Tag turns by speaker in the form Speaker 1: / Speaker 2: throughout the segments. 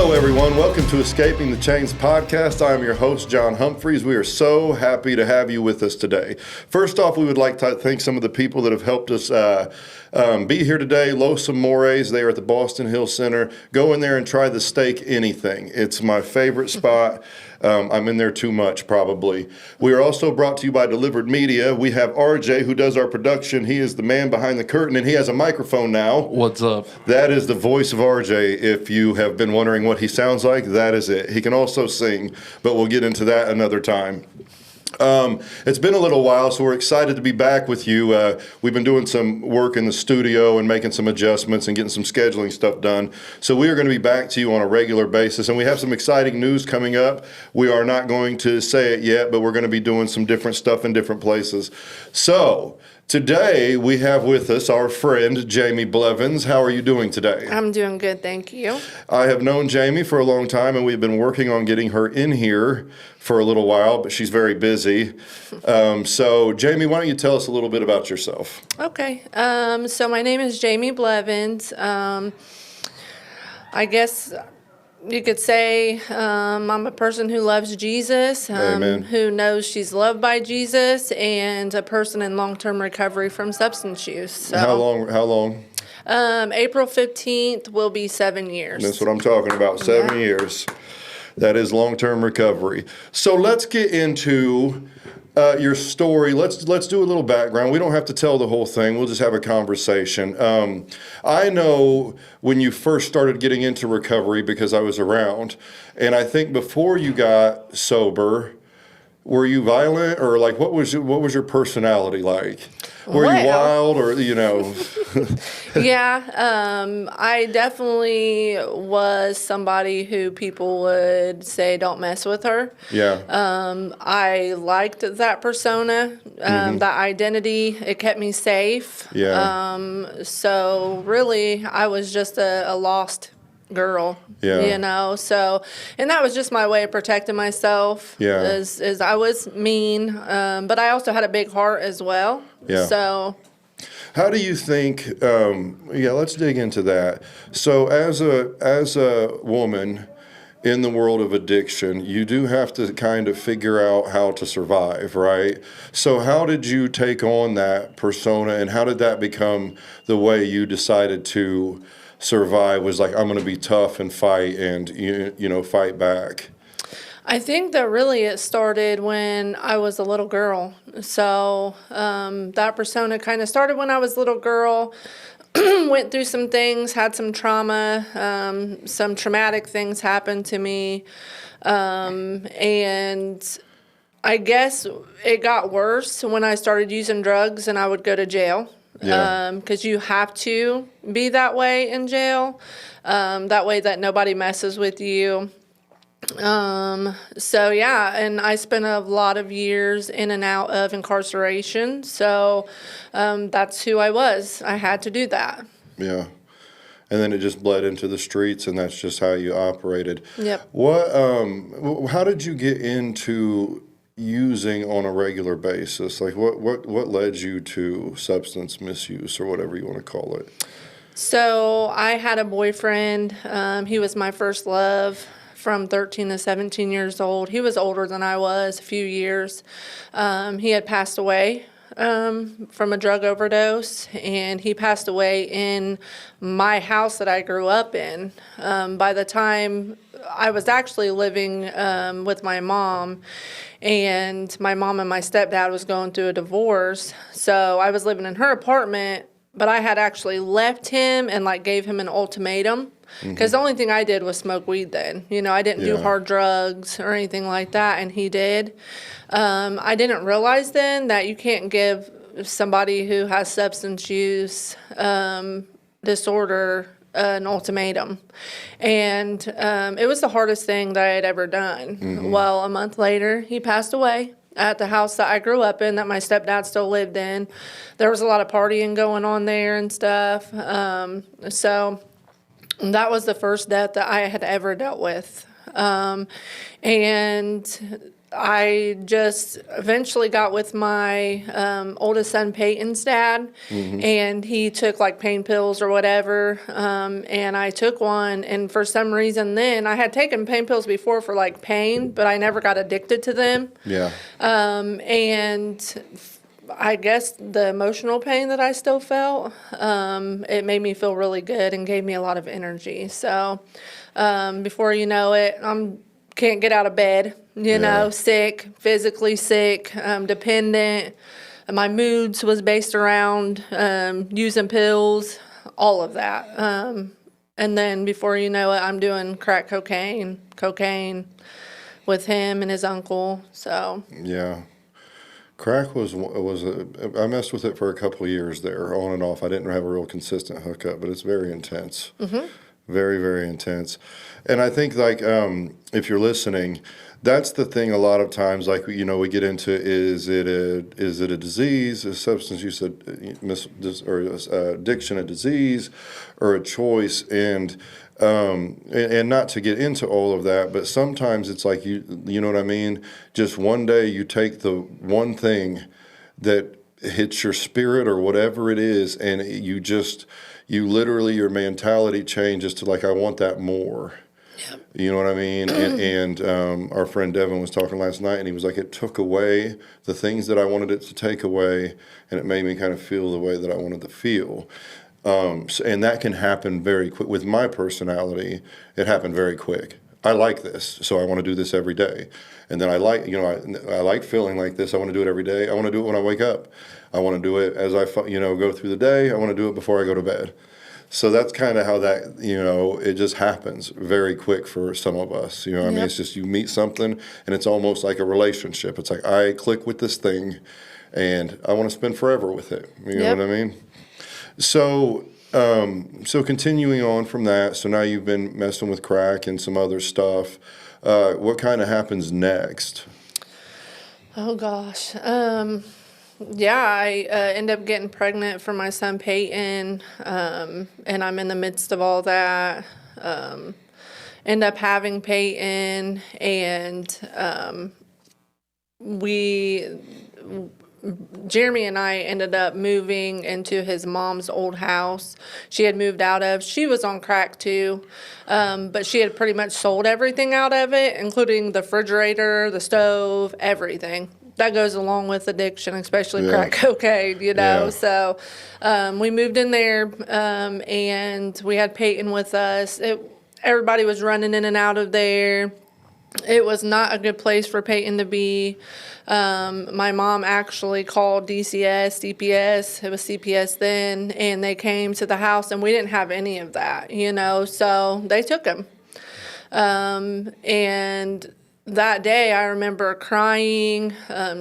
Speaker 1: Hello, everyone. Welcome to Escaping the Chains podcast. I am your host, John Humphreys. We are so happy to have you with us today. First off, we would like to thank some of the people that have helped us be here today. Los Amores, they are at the Boston Hill Center. Go in there and try the steak anything. It's my favorite spot. I'm in there too much, probably. We are also brought to you by Delivered Media. We have RJ, who does our production. He is the man behind the curtain, and he has a microphone now.
Speaker 2: What's up? That
Speaker 1: is the voice of RJ. If you have been wondering what he sounds like, that is it. He can also sing, but we'll get into that another time. It's been a little while, so we're excited to be back with you. We've been doing some work in the studio and making some adjustments and getting some scheduling stuff done. So we are going to be back to you on a regular basis, and we have some exciting news coming up. We are not going to say it yet, but we're going to be doing some different stuff in different places. So today we have with us our friend, Jamie Blevins. How are you doing today?
Speaker 3: I'm doing good, thank you.
Speaker 1: I have known Jamie for a long time, and we've been working on getting her in here for a little while, but she's very busy. So, Jamie, why don't you tell us a little bit about yourself?
Speaker 3: Okay. So my name is Jamie Blevins. I guess you could say I'm a person who loves Jesus, who knows she's loved by Jesus, and a person in long-term recovery from substance use. So,
Speaker 1: How long?
Speaker 3: April 15th will be 7 years.
Speaker 1: That's what I'm talking about, 7 years. That is long-term recovery. So let's get into your story. Let's do a little background. We don't have to tell the whole thing. We'll just have a conversation. I know when you first started getting into recovery because I was around, and I think before you got sober, were you violent, or like what was your personality like? Were you wild, or
Speaker 3: Yeah, I definitely was somebody who people would say don't mess with her.
Speaker 1: Yeah.
Speaker 3: I liked that persona, that identity. It kept me safe.
Speaker 1: Yeah.
Speaker 3: So really, I was just a lost girl.
Speaker 1: Yeah.
Speaker 3: So, and that was just my way of protecting myself.
Speaker 1: Yeah.
Speaker 3: Is I was mean, but I also had a big heart as well.
Speaker 1: Yeah.
Speaker 3: So,
Speaker 1: how do you think? Let's dig into that. So, as a woman in the world of addiction, you do have to kind of figure out how to survive, right? So, how did you take on that persona, and how did that become the way you decided to survive? Was like, I'm going to be tough and fight, and fight back?
Speaker 3: I think that really it started when I was a little girl. So that persona kind of started when I was a little girl. Went through some things, had some trauma, some traumatic things happened to me. And I guess it got worse when I started using drugs and I would go to jail.
Speaker 1: Yeah.
Speaker 3: Because you have to be that way in jail, that way that nobody messes with you. And I spent a lot of years in and out of incarceration, so that's who I was. I had to do that.
Speaker 1: Yeah. And then it just bled into the streets, and that's just how you operated.
Speaker 3: Yep.
Speaker 1: How did you get into using on a regular basis? Like what led you to substance misuse, or whatever you want to call it? So
Speaker 3: I had a boyfriend. He was my first love from 13 to 17 years old. He was older than I was, a few years. He had passed away from a drug overdose, and he passed away in my house that I grew up in. By the time I was actually living with my mom, and my mom and my stepdad was going through a divorce, so I was living in her apartment, but I had actually left him and gave him an ultimatum. Because the only thing I did was smoke weed then. I didn't do hard drugs or anything like that, and he did. I didn't realize then that you can't give somebody who has substance use disorder an ultimatum. And it was the hardest thing that I had ever done. Well, a month later, he passed away at the house that I grew up in, that my stepdad still lived in. There was a lot of partying going on there and stuff. So that was the first death that I had ever dealt with. And I just eventually got with my oldest son Peyton's dad, and he took like pain pills or whatever, and I took one, and for some reason then I had taken pain pills before for like pain, but I never got addicted to them.
Speaker 1: Yeah.
Speaker 3: And I guess the emotional pain that I still felt, it made me feel really good and gave me a lot of energy. So before you know it, can't get out of bed, you know, sick, physically sick, dependent. My moods was based around using pills, all of that. And then before you know it, I'm doing crack cocaine with him and his uncle. So
Speaker 1: Yeah. Crack was I messed with it for a couple of years there, on and off. I didn't have a real consistent hookup, but it's very intense. Very, very intense. And I think, like, if you're listening, that's the thing a lot of times, like, you know, we get into, is it a disease, a substance use, or addiction, a disease, or a choice? And not to get into all of that, but sometimes it's like, you know what I mean? Just one day you take the one thing that hits your spirit or whatever it is, and you literally, your mentality changes to like, I want that more.
Speaker 3: Yep.
Speaker 1: You know what I mean? And our friend Devin was talking last night, and he was like, it took away the things that I wanted it to take away, and it made me kind of feel the way that I wanted to feel. And that can happen very quick. With my personality, it happened very quick. I like this, so I want to do this every day. And then I like feeling like this. I want to do it every day. I want to do it when I wake up. I want to do it as I go through the day. I want to do it before I go to bed. So that's kind of how that, it just happens very quick for some of us. I mean, it's just you meet something, and it's almost like a relationship. It's like, I click with this thing, and I want to spend forever with it. You know what I mean? So continuing on from that, so now you've been messing with crack and some other stuff. What kind of happens next?
Speaker 3: Oh gosh. I end up getting pregnant for my son Peyton, and I'm in the midst of all that. End up having Peyton, and Jeremy and I ended up moving into his mom's old house she had moved out of. She was on crack too, but she had pretty much sold everything out of it, including the refrigerator, the stove, everything. That goes along with addiction, especially crack cocaine, So we moved in there, and we had Peyton with us. Everybody was running in and out of there. It was not a good place for Peyton to be. My mom actually called DPS, it was CPS then, and they came to the house, and we didn't have any of that, so they took him. And that day I remember crying,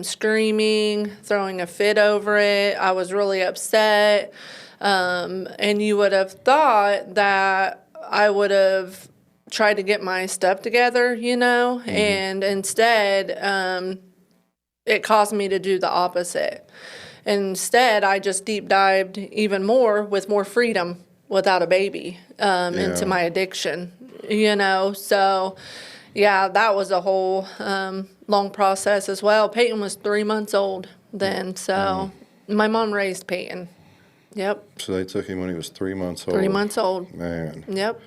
Speaker 3: screaming, throwing a fit over it. I was really upset. And you would have thought that I would have tried to get my stuff together, and instead, it caused me to do the opposite. Instead, I just deep dived even more with more freedom without a baby, into my addiction, so that was a whole, long process as well. Peyton was 3 months old then, so my mom raised Peyton. Yep.
Speaker 1: So they took him when he was 3 months old.
Speaker 3: 3 months old.
Speaker 1: Man.
Speaker 3: Yep.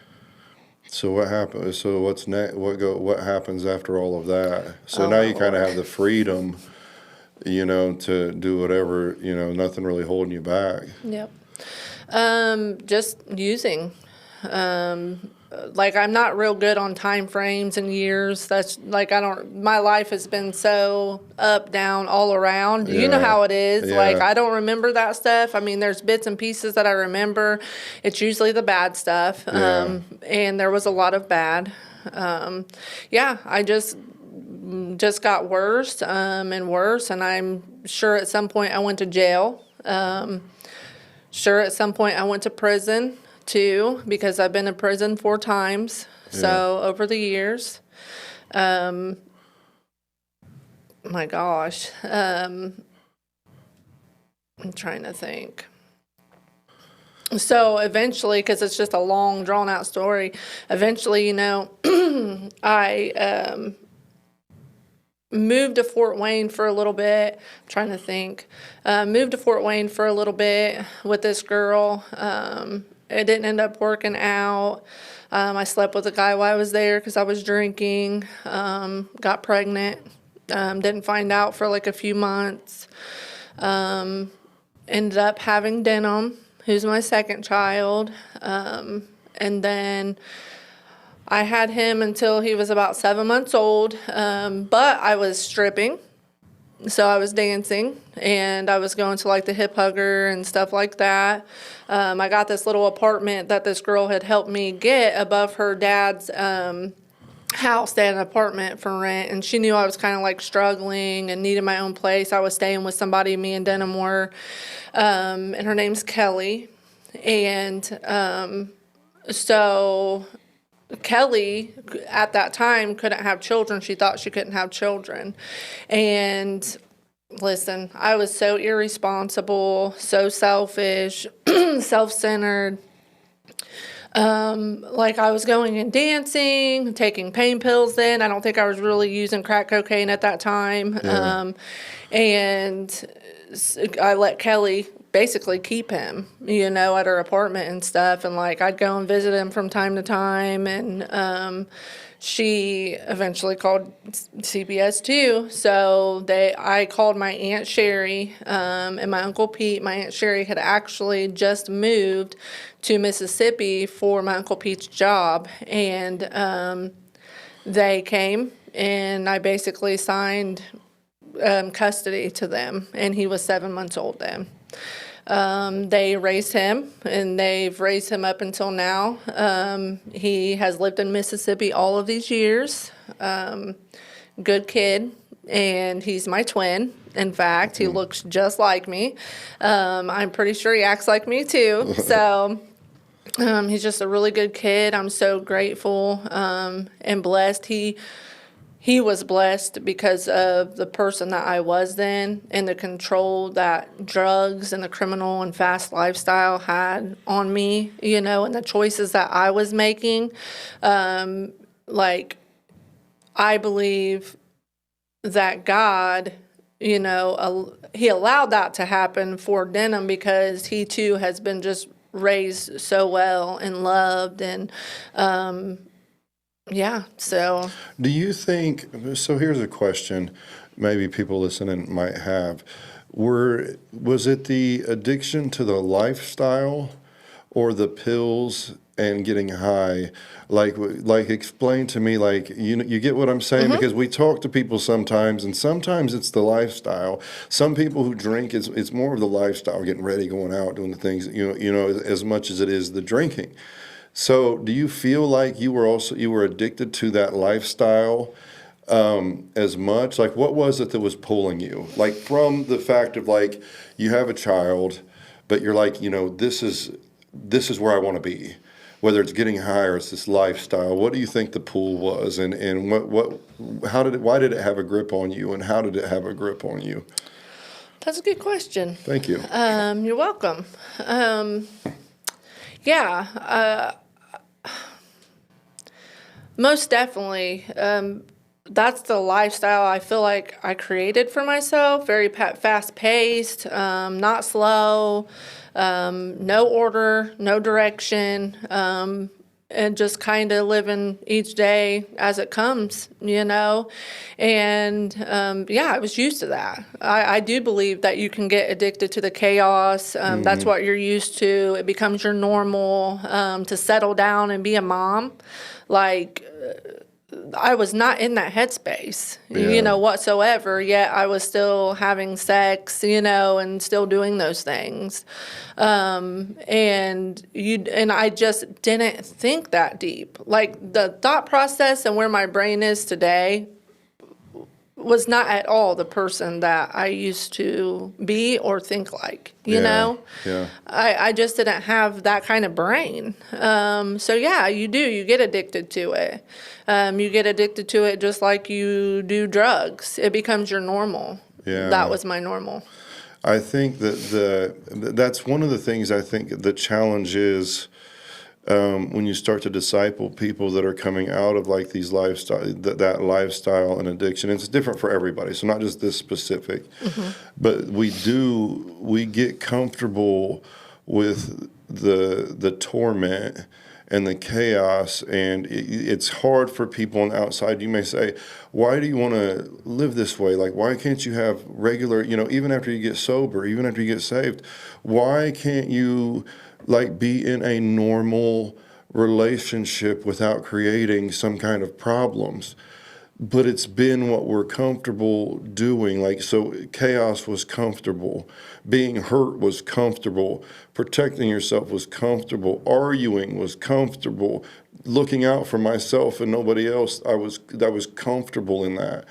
Speaker 1: So what happened? So what's next? What happens after all of that? So now you kind of have the freedom, to do whatever. Nothing really holding you back.
Speaker 3: Yep. Just using. Like, I'm not real good on time frames and years. That's like, my life has been so up, down, all around. You know how it is. Like, I don't remember that stuff. I mean, there's bits and pieces that I remember. It's usually the bad stuff. And there was a lot of bad. I just got worse, and worse. And I'm sure at some point I went to jail. Sure at some point I went to prison too, because I've been in prison 4 times. So over the years, my gosh, I'm trying to think. So eventually, because it's just a long, drawn out story, eventually, I moved to Fort Wayne for a little bit. I'm trying to think. Moved to Fort Wayne for a little bit with this girl. It didn't end up working out. I slept with a guy while I was there because I was drinking. Got pregnant. Didn't find out for like a few months. Ended up having Denham, who's my second child. And then I had him until he was about 7 months old, but I was stripping, so I was dancing, and I was going to like the hip hugger and stuff like that. I got this little apartment that this girl had helped me get above her dad's house. They had an apartment for rent, and she knew I was kind of like struggling and needed my own place. I was staying with somebody, me and Denham were, and her name's Kelly, and so Kelly, at that time, couldn't have children. She thought she couldn't have children. And listen, I was so irresponsible, so selfish, self-centered. Like I was going and dancing, taking pain pills then. I don't think I was really using crack cocaine at that time.
Speaker 1: Yeah.
Speaker 3: And I let Kelly basically keep him, at her apartment and stuff. And like I'd go and visit him from time to time. And she eventually called CPS too. So I called my Aunt Sherry and my Uncle Pete. My Aunt Sherry had actually just moved to Mississippi for my Uncle Pete's job. And they came and I basically signed custody to them, and he was 7 months old then. They raised him, and they've raised him up until now. He has lived in Mississippi all of these years. Good kid, and he's my twin. In fact, he looks just like me. I'm pretty sure he acts like me too. So he's just a really good kid. I'm so grateful and blessed. He was blessed because of the person that I was then and the control that drugs and the criminal and fast lifestyle had on me, and the choices that I was making. Like, I believe that God, He allowed that to happen for Denham because he too has been just raised so well and loved and, yeah, so.
Speaker 1: Do you think, so here's a question maybe people listening might have. Was it the addiction to the lifestyle or the pills and getting high? Like explain to me, like, you get what I'm saying? Because we talk to people sometimes, and sometimes it's the lifestyle. Some people who drink, it's more of the lifestyle, getting ready, going out, doing the things, as much as it is the drinking. So do you feel like you were addicted to that lifestyle as much? Like, what was it that was pulling you? Like, from the fact of, like, you have a child, but you're like, this is where I want to be. Whether it's getting high or it's this lifestyle, what do you think the pull was? And why did it have a grip on you, and how did it have a grip on you?
Speaker 3: That's a good question.
Speaker 1: Thank you.
Speaker 3: You're welcome. Yeah, most definitely. That's the lifestyle I feel like I created for myself. Very fast-paced, not slow, no order, no direction, and just kind of living each day as it comes, And, I was used to that. I do believe that you can get addicted to the chaos. That's what you're used to. It becomes your normal to settle down and be a mom. Like, I was not in that headspace, whatsoever, yet I was still having sex, and still doing those things. And I just didn't think that deep. Like, the thought process and where my brain is today was not at all the person that I used to be or think like, you know?
Speaker 1: Yeah.
Speaker 3: I just didn't have that kind of brain. You get addicted to it. You get addicted to it just like you do drugs. It becomes your normal.
Speaker 1: Yeah.
Speaker 3: That was my normal.
Speaker 1: I think that that's one of the things I think the challenge is when you start to disciple people that are coming out of like these lifestyle, that lifestyle and addiction. It's different for everybody, so not just this specific, but we get comfortable with the torment and the chaos, and it's hard for people on the outside. You may say, why do you want to live this way? Like, why can't you have regular, even after you get sober, even after you get saved, why can't you like be in a normal relationship without creating some kind of problems? But it's been what we're comfortable doing. Like, so chaos was comfortable. Being hurt was comfortable. Protecting yourself was comfortable. Arguing was comfortable. Looking out for myself and nobody else, I was comfortable in that.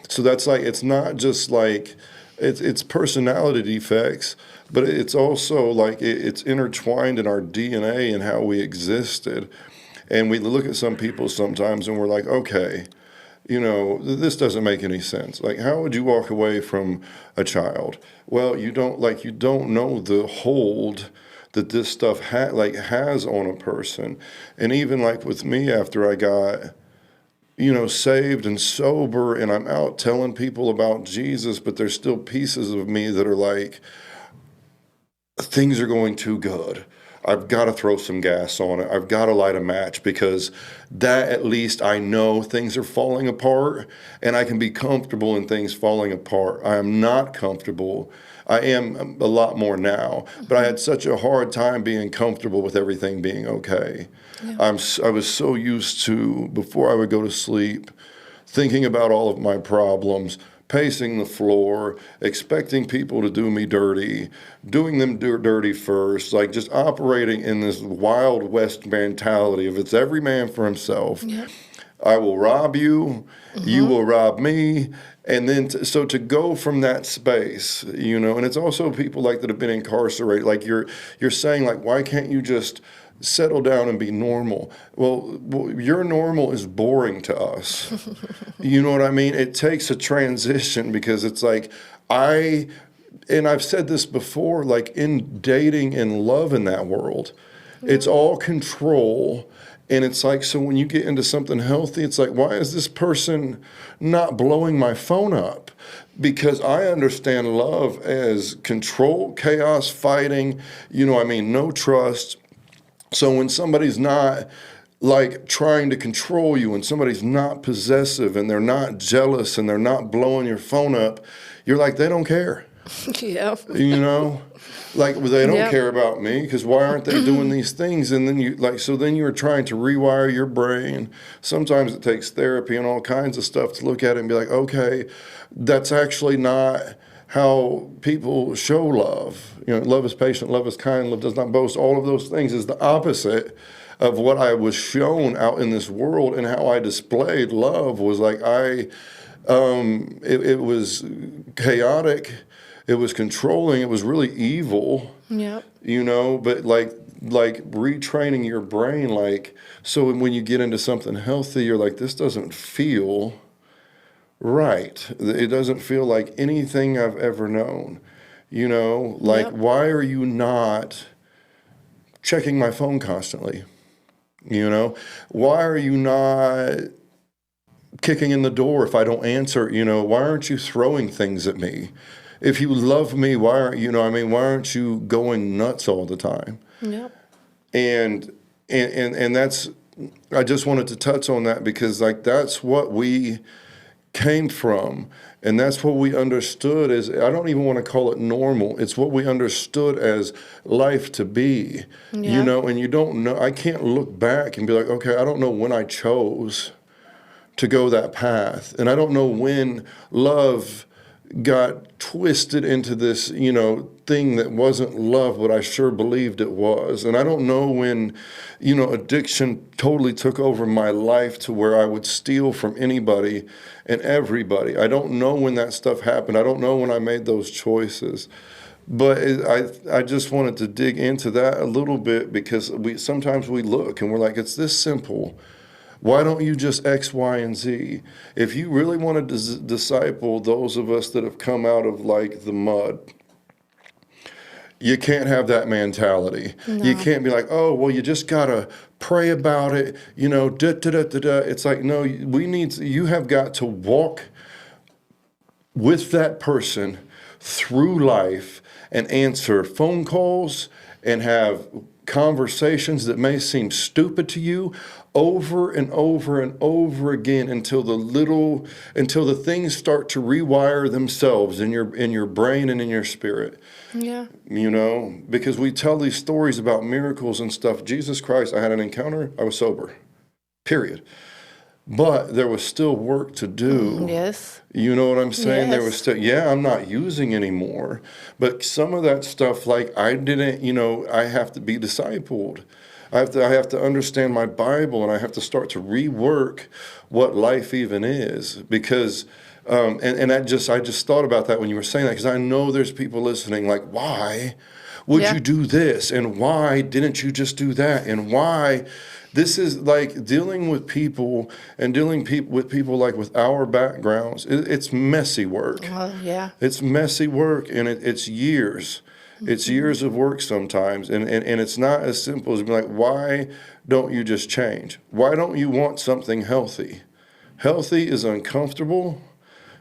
Speaker 1: So that's like, it's not just like, it's personality defects, but it's also like it's intertwined in our DNA and how we existed. And we look at some people sometimes and we're like, okay, this doesn't make any sense. Like, how would you walk away from a child? Well, you don't know the hold that this stuff has on a person. And even like with me, after I got, saved and sober, and I'm out telling people about Jesus, but there's still pieces of me that are like, things are going too good. I've got to throw some gas on it. I've got to light a match, because that, at least I know things are falling apart, and I can be comfortable in things falling apart. I am not comfortable. I am a lot more now, but I had such a hard time being comfortable with everything being okay. Yeah. I was so used to, before I would go to sleep, thinking about all of my problems, pacing the floor, expecting people to do me dirty, doing them dirty first, like just operating in this Wild West mentality of it's every man for himself. Yep. I will rob you, you will rob me. And then, so to go from that space, and it's also people like that have been incarcerated, like you're saying, like, why can't you just settle down and be normal? Well, your normal is boring to us. You know what I mean? It takes a transition, because it's like, and I've said this before, like in dating and love in that world, it's all control. And it's like, so when you get into something healthy, it's like, why is this person not blowing my phone up? Because I understand love as control, chaos, fighting, no trust. So when somebody's not like trying to control you, and somebody's not possessive, and they're not jealous, and they're not blowing your phone up, you're like, they don't care.
Speaker 3: Yeah.
Speaker 1: Like, well, they don't care about me, because why aren't they doing these things? And then then you're trying to rewire your brain. Sometimes it takes therapy and all kinds of stuff to look at it and be like, okay, that's actually not how people show love. Love is patient, love is kind, love does not boast. All of those things is the opposite of what I was shown out in this world, and how I displayed love was like it was chaotic. It was controlling. It was really evil. Yep. But like retraining your brain, like, so when you get into something healthy, you're like, this doesn't feel right. It doesn't feel like anything I've ever known. Why are you not checking my phone constantly? Why are you not kicking in the door if I don't answer? Why aren't you throwing things at me? If you love me, why aren't why aren't you going nuts all the time? Yep. And that's, I just wanted to touch on that, because like that's what we came from, and that's what we understood as, I don't even want to call it normal. It's what we understood as life to be. Yeah. And you don't know, I can't look back and be like, okay, I don't know when I chose to go that path, and I don't know when love got twisted into this, thing that wasn't love, but I sure believed it was. And I don't know when, addiction totally took over my life to where I would steal from anybody and everybody. I don't know when that stuff happened. I don't know when I made those choices. But I just wanted to dig into that a little bit, because sometimes we look and we're like, it's this simple. Why don't you just X, Y, and Z? If you really want to disciple those of us that have come out of like the mud, You can't have that mentality.
Speaker 3: No.
Speaker 1: You can't be like, oh, well, you just got to pray about it, you know, da, da, da, da, da. It's like, no, you have got to walk with that person through life and answer phone calls and have conversations that may seem stupid to you over and over and over again until the things start to rewire themselves in your brain and in your spirit.
Speaker 3: Yeah.
Speaker 1: You know, because we tell these stories about miracles and stuff. Jesus Christ, I had an encounter, I was sober. Period. But there was still work to do.
Speaker 3: Yes.
Speaker 1: You know what I'm saying?
Speaker 3: Yes.
Speaker 1: There was still, I'm not using anymore. But some of that stuff, like I didn't, I have to be discipled. I have to understand my Bible, and I have to start to rework what life even is. Because, I just thought about that when you were saying that, because I know there's people listening like, why would you do this? And why didn't you just do that? And why? This is like dealing with people and with people like with our backgrounds. It's messy work.
Speaker 3: Oh, yeah.
Speaker 1: It's messy work, and it's years. It's years of work sometimes, and it's not as simple as being like, why don't you just change? Why don't you want something healthy? Healthy is uncomfortable.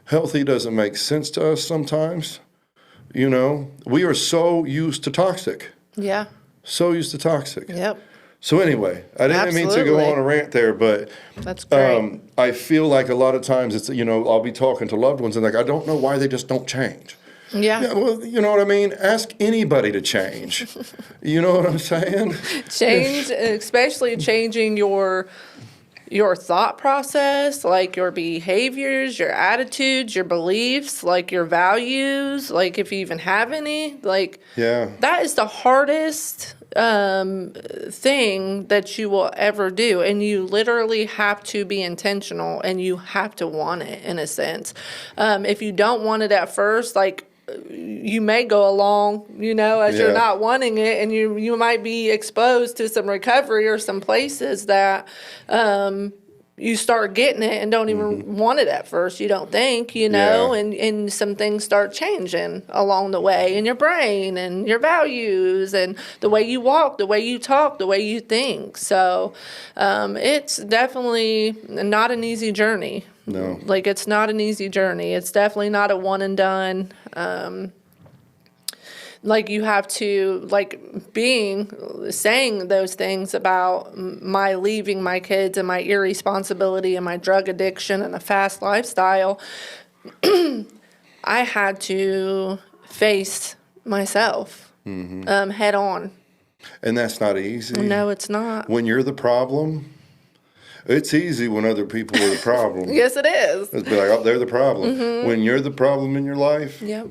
Speaker 1: Healthy doesn't make sense to us sometimes. You know, we are so used to toxic.
Speaker 3: Yeah.
Speaker 1: So used to toxic.
Speaker 3: Yep.
Speaker 1: So anyway, I didn't mean to go on a rant there, but
Speaker 3: that's great.
Speaker 1: I feel like a lot of times it's, I'll be talking to loved ones and like, I don't know why they just don't change.
Speaker 3: Yeah.
Speaker 1: Well, you know what I mean? Ask anybody to change. You know what I'm saying?
Speaker 3: Change, especially changing your thought process, like your behaviors, your attitudes, your beliefs, like your values, like if you even have any, like that is the hardest thing that you will ever do. And you literally have to be intentional, and you have to want it in a sense. If you don't want it at first, like you may go along, as you're not wanting it, and you might be exposed to some recovery or some places that you start getting it and don't even want it at first, you don't think, and some things start changing along the way in your brain and your values and the way you walk, the way you talk, the way you think. So it's definitely not an easy journey.
Speaker 1: No.
Speaker 3: Like, it's not an easy journey. It's definitely not a one and done. Like, you have to, saying those things about my leaving my kids and my irresponsibility and my drug addiction and a fast lifestyle, I had to face myself head on.
Speaker 1: And that's not easy.
Speaker 3: No, it's not.
Speaker 1: When you're the problem, it's easy when other people are the problem.
Speaker 3: Yes, it is.
Speaker 1: It's be like, oh, they're the problem. When you're the problem in your life,
Speaker 3: Yep.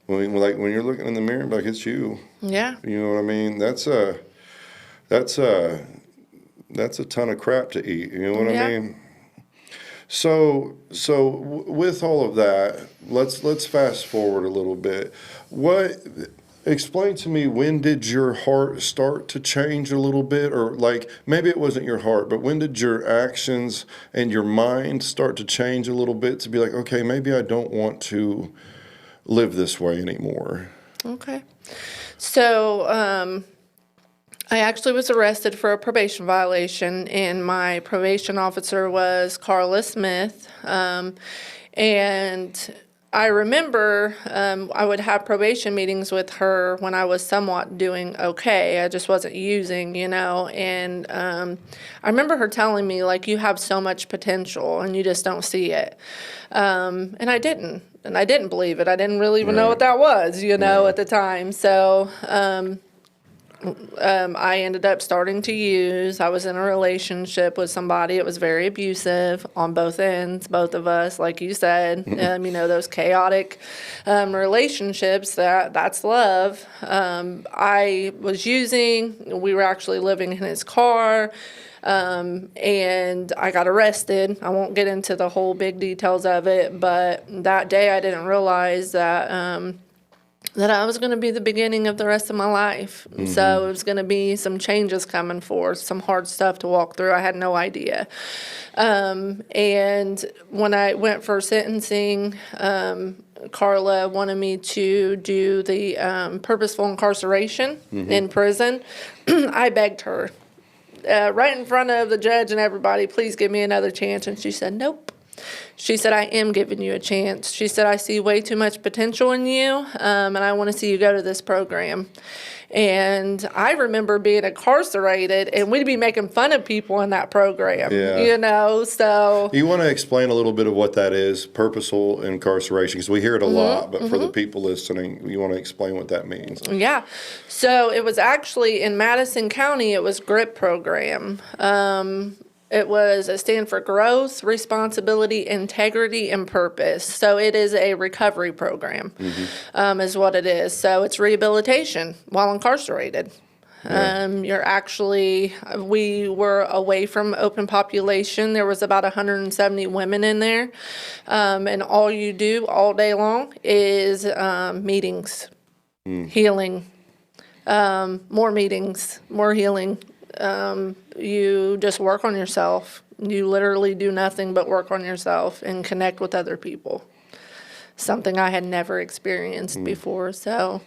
Speaker 1: when you're looking in the mirror, like it's you.
Speaker 3: Yeah.
Speaker 1: You know what I mean? That's a ton of crap to eat. You know what I mean? So with all of that, let's fast forward a little bit. Explain to me, when did your heart start to change a little bit? Or like, maybe it wasn't your heart, but when did your actions and your mind start to change a little bit to be like, okay, maybe I don't want to live this way anymore?
Speaker 3: Okay. So, I actually was arrested for a probation violation, and my probation officer was Carla Smith. And I remember I would have probation meetings with her when I was somewhat doing okay. I just wasn't using, and I remember her telling me, like, you have so much potential and you just don't see it. And I didn't. And I didn't believe it. I didn't really even know what that was, at the time. So I ended up starting to use. I was in a relationship with somebody. It was very abusive on both ends, both of us, like you said. Those chaotic relationships, that's love. I was using. We were actually living in his car. And I got arrested. I won't get into the whole big details of it, but that day I didn't realize that I was going to be the beginning of the rest of my life. So it was going to be some changes coming forth, some hard stuff to walk through. I had no idea. And when I went for sentencing, Carla wanted me to do the purposeful incarceration in prison. I begged her right in front of the judge and everybody, please give me another chance. And she said, nope. She said, I am giving you a chance. She said, I see way too much potential in you, and I want to see you go to this program. And I remember being incarcerated, and we'd be making fun of people in that program, so.
Speaker 1: You want to explain a little bit of what that is, purposeful incarceration, because we hear it a lot, but for the people listening, you want to explain what that means.
Speaker 3: Yeah. So it was actually in Madison County, it was GRIP program. It stands for Growth, Responsibility, Integrity, and Purpose. So it is a recovery program, is what it is. So it's rehabilitation while incarcerated. We were away from open population. There was about 170 women in there. And all you do all day long is meetings, healing, more meetings, more healing. You just work on yourself. You literally do nothing but work on yourself and connect with other people. Something I had never experienced before. So,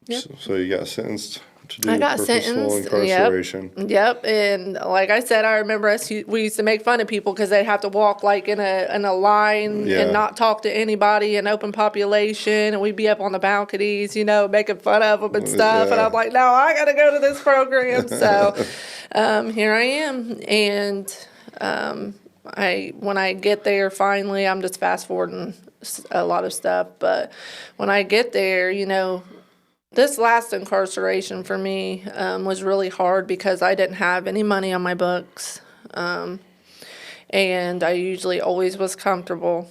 Speaker 3: yep.
Speaker 1: So you got sentenced to do
Speaker 3: I got
Speaker 1: purposeful
Speaker 3: sentenced.
Speaker 1: incarceration.
Speaker 3: Yep. And like I said, I remember we used to make fun of people because they'd have to walk like in a line and not talk to anybody in open population. And we'd be up on the balconies, making fun of them and stuff. And I'm like, no, I got to go to this program. So here I am. And when I get there, finally, I'm just fast forwarding a lot of stuff. But when I get there, this last incarceration for me was really hard because I didn't have any money on my books. And I usually always was comfortable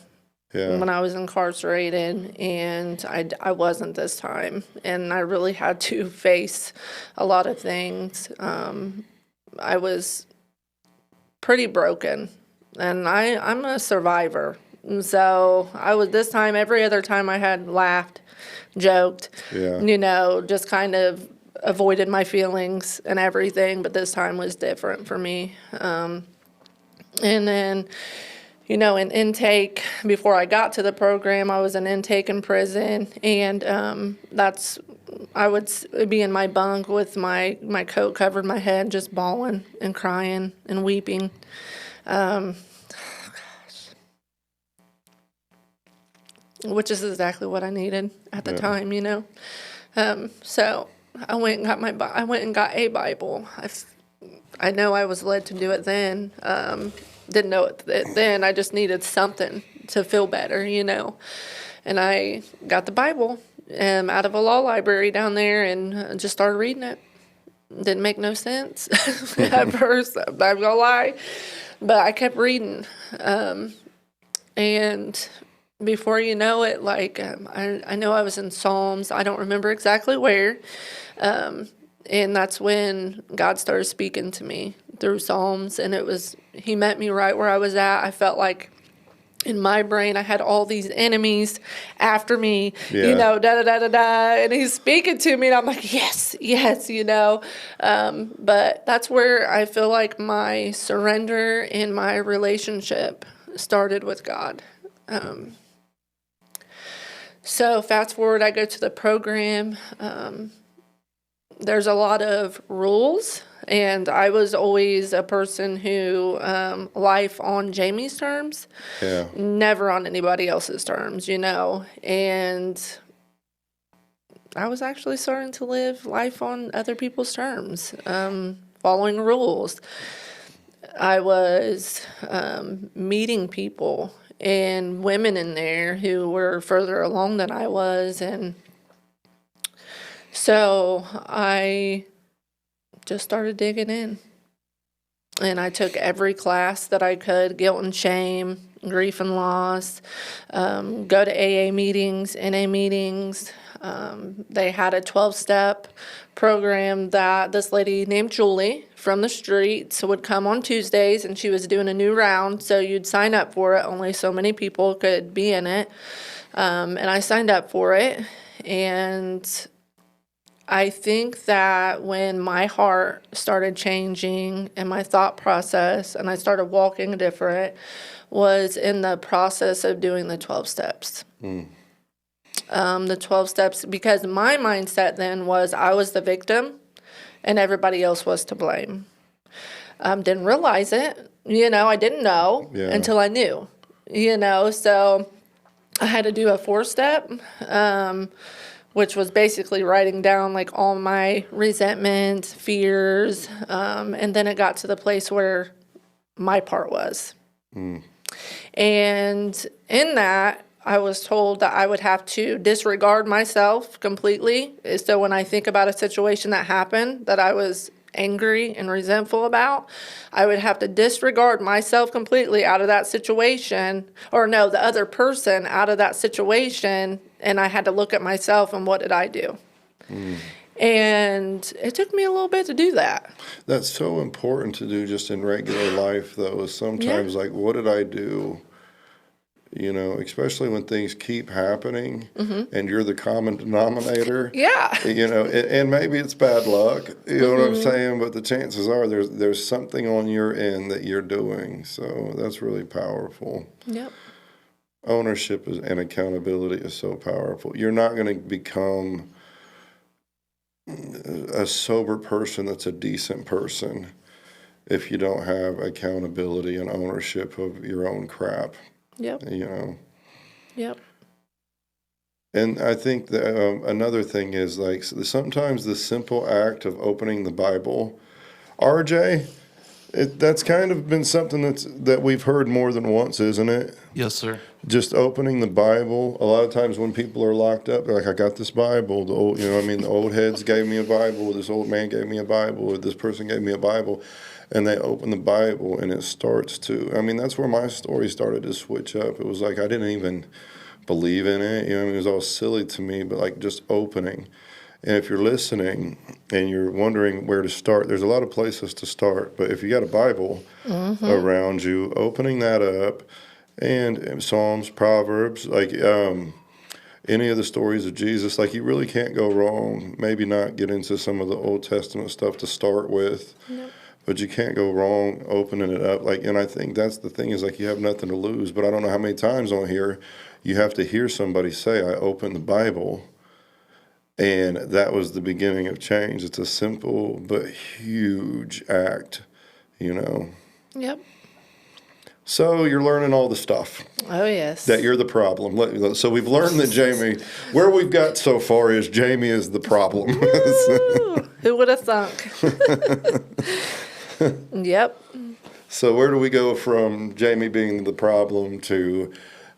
Speaker 3: when I was incarcerated, and I wasn't this time. And I really had to face a lot of things. I was pretty broken, and I'm a survivor. And so this time, every other time I had laughed, joked, just kind of avoided my feelings and everything, but this time was different for me. And then, in intake, before I got to the program, I was in intake in prison, and I would be in my bunk with my coat covered my head, just bawling and crying and weeping. Which is exactly what I needed at the time, So I went and got a Bible. I know I was led to do it then. Didn't know it then. I just needed something to feel better, And I got the Bible out of a law library down there and just started reading it. Didn't make no sense at first. I'm not gonna lie, but I kept reading, and before you know it, I know I was in Psalms. I don't remember exactly where. And that's when God started speaking to me through Psalms. And He met me right where I was at. I felt like in my brain I had all these enemies after me, da-da-da-da-da. And He's speaking to me, and I'm like, yes. But that's where I feel like my surrender in my relationship started with God. So fast forward, I go to the program. There's a lot of rules, and I was always a person who life on Jamie's terms, never on anybody else's terms, and I was actually starting to live life on other people's terms, following rules. I was meeting people and women in there who were further along than I was. And so I just started digging in. And I took every class that I could, guilt and shame, grief and loss, go to AA meetings, NA meetings. They had a 12-step program that this lady named Julie from the streets would come on Tuesdays, and she was doing a new round, so you'd sign up for it. Only so many people could be in it. And I signed up for it, and I think that when my heart started changing and my thought process and I started walking different was in the process of doing the 12 steps. The 12 steps, because my mindset then was I was the victim and everybody else was to blame. Didn't realize it. I didn't know until I knew, so I had to do a 4-step, which was basically writing down like all my resentment, fears, and then it got to the place where my part was. And in that, I was told that I would have to disregard myself completely. So when I think about a situation that happened that I was angry and resentful about, I would have to disregard myself completely out of that situation, or no, the other person out of that situation, and I had to look at myself and what did I do? And it took me a little bit to do that.
Speaker 1: That's so important to do just in regular life, though, is sometimes like, what did I do? Especially when things keep happening and you're the common denominator.
Speaker 3: Yeah.
Speaker 1: And maybe it's bad luck, you know what I'm saying? But the chances are there's something on your end that you're doing. So that's really powerful.
Speaker 3: Yep.
Speaker 1: Ownership and accountability is so powerful. You're not going to become a sober person that's a decent person if you don't have accountability and ownership of your own crap.
Speaker 3: Yep. Yep.
Speaker 1: And I think that another thing is like sometimes the simple act of opening the Bible, RJ, that's kind of been something that we've heard more than once, isn't it?
Speaker 2: Yes, sir.
Speaker 1: Just opening the Bible. A lot of times when people are locked up, they're like, I got this Bible. The old heads gave me a Bible. This old man gave me a Bible. Or this person gave me a Bible. And they open the Bible, and it starts to, that's where my story started to switch up. It was like I didn't even believe in it. It was all silly to me, but like just opening. And if you're listening and you're wondering where to start, there's a lot of places to start. But if you got a Bible around you, opening that up, and Psalms, Proverbs, like any of the stories of Jesus, like you really can't go wrong. Maybe not get into some of the Old Testament stuff to start with. Nope. But you can't go wrong opening it up. And I think that's the thing is like you have nothing to lose. But I don't know how many times on here you have to hear somebody say, I opened the Bible, and that was the beginning of change. It's a simple but huge act,
Speaker 3: Yep.
Speaker 1: So you're learning all the stuff.
Speaker 3: Oh, yes.
Speaker 1: That you're the problem. So we've learned that Jamie, where we've got so far is Jamie is the problem.
Speaker 3: Who would have thunk? Yep.
Speaker 1: So where do we go from Jamie being the problem to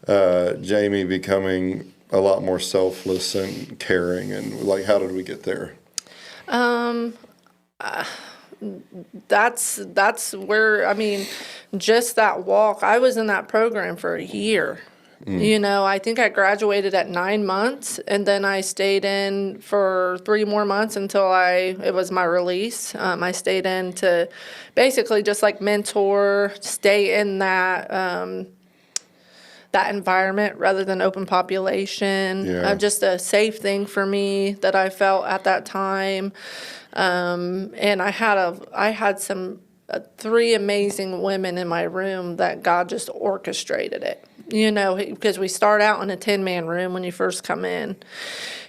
Speaker 1: Jamie becoming a lot more selfless and caring, and like how did we get there? That's where, just that walk. I was in that program for a year. I think I graduated at 9 months, and then I stayed in for 3 more months until it was my release. I stayed in to basically just like mentor, stay in that environment rather than open population. Just a safe thing for me that I felt at that time. And I had some 3 amazing women in my room that God just orchestrated it. Because we start out in a 10-man room when you first come in.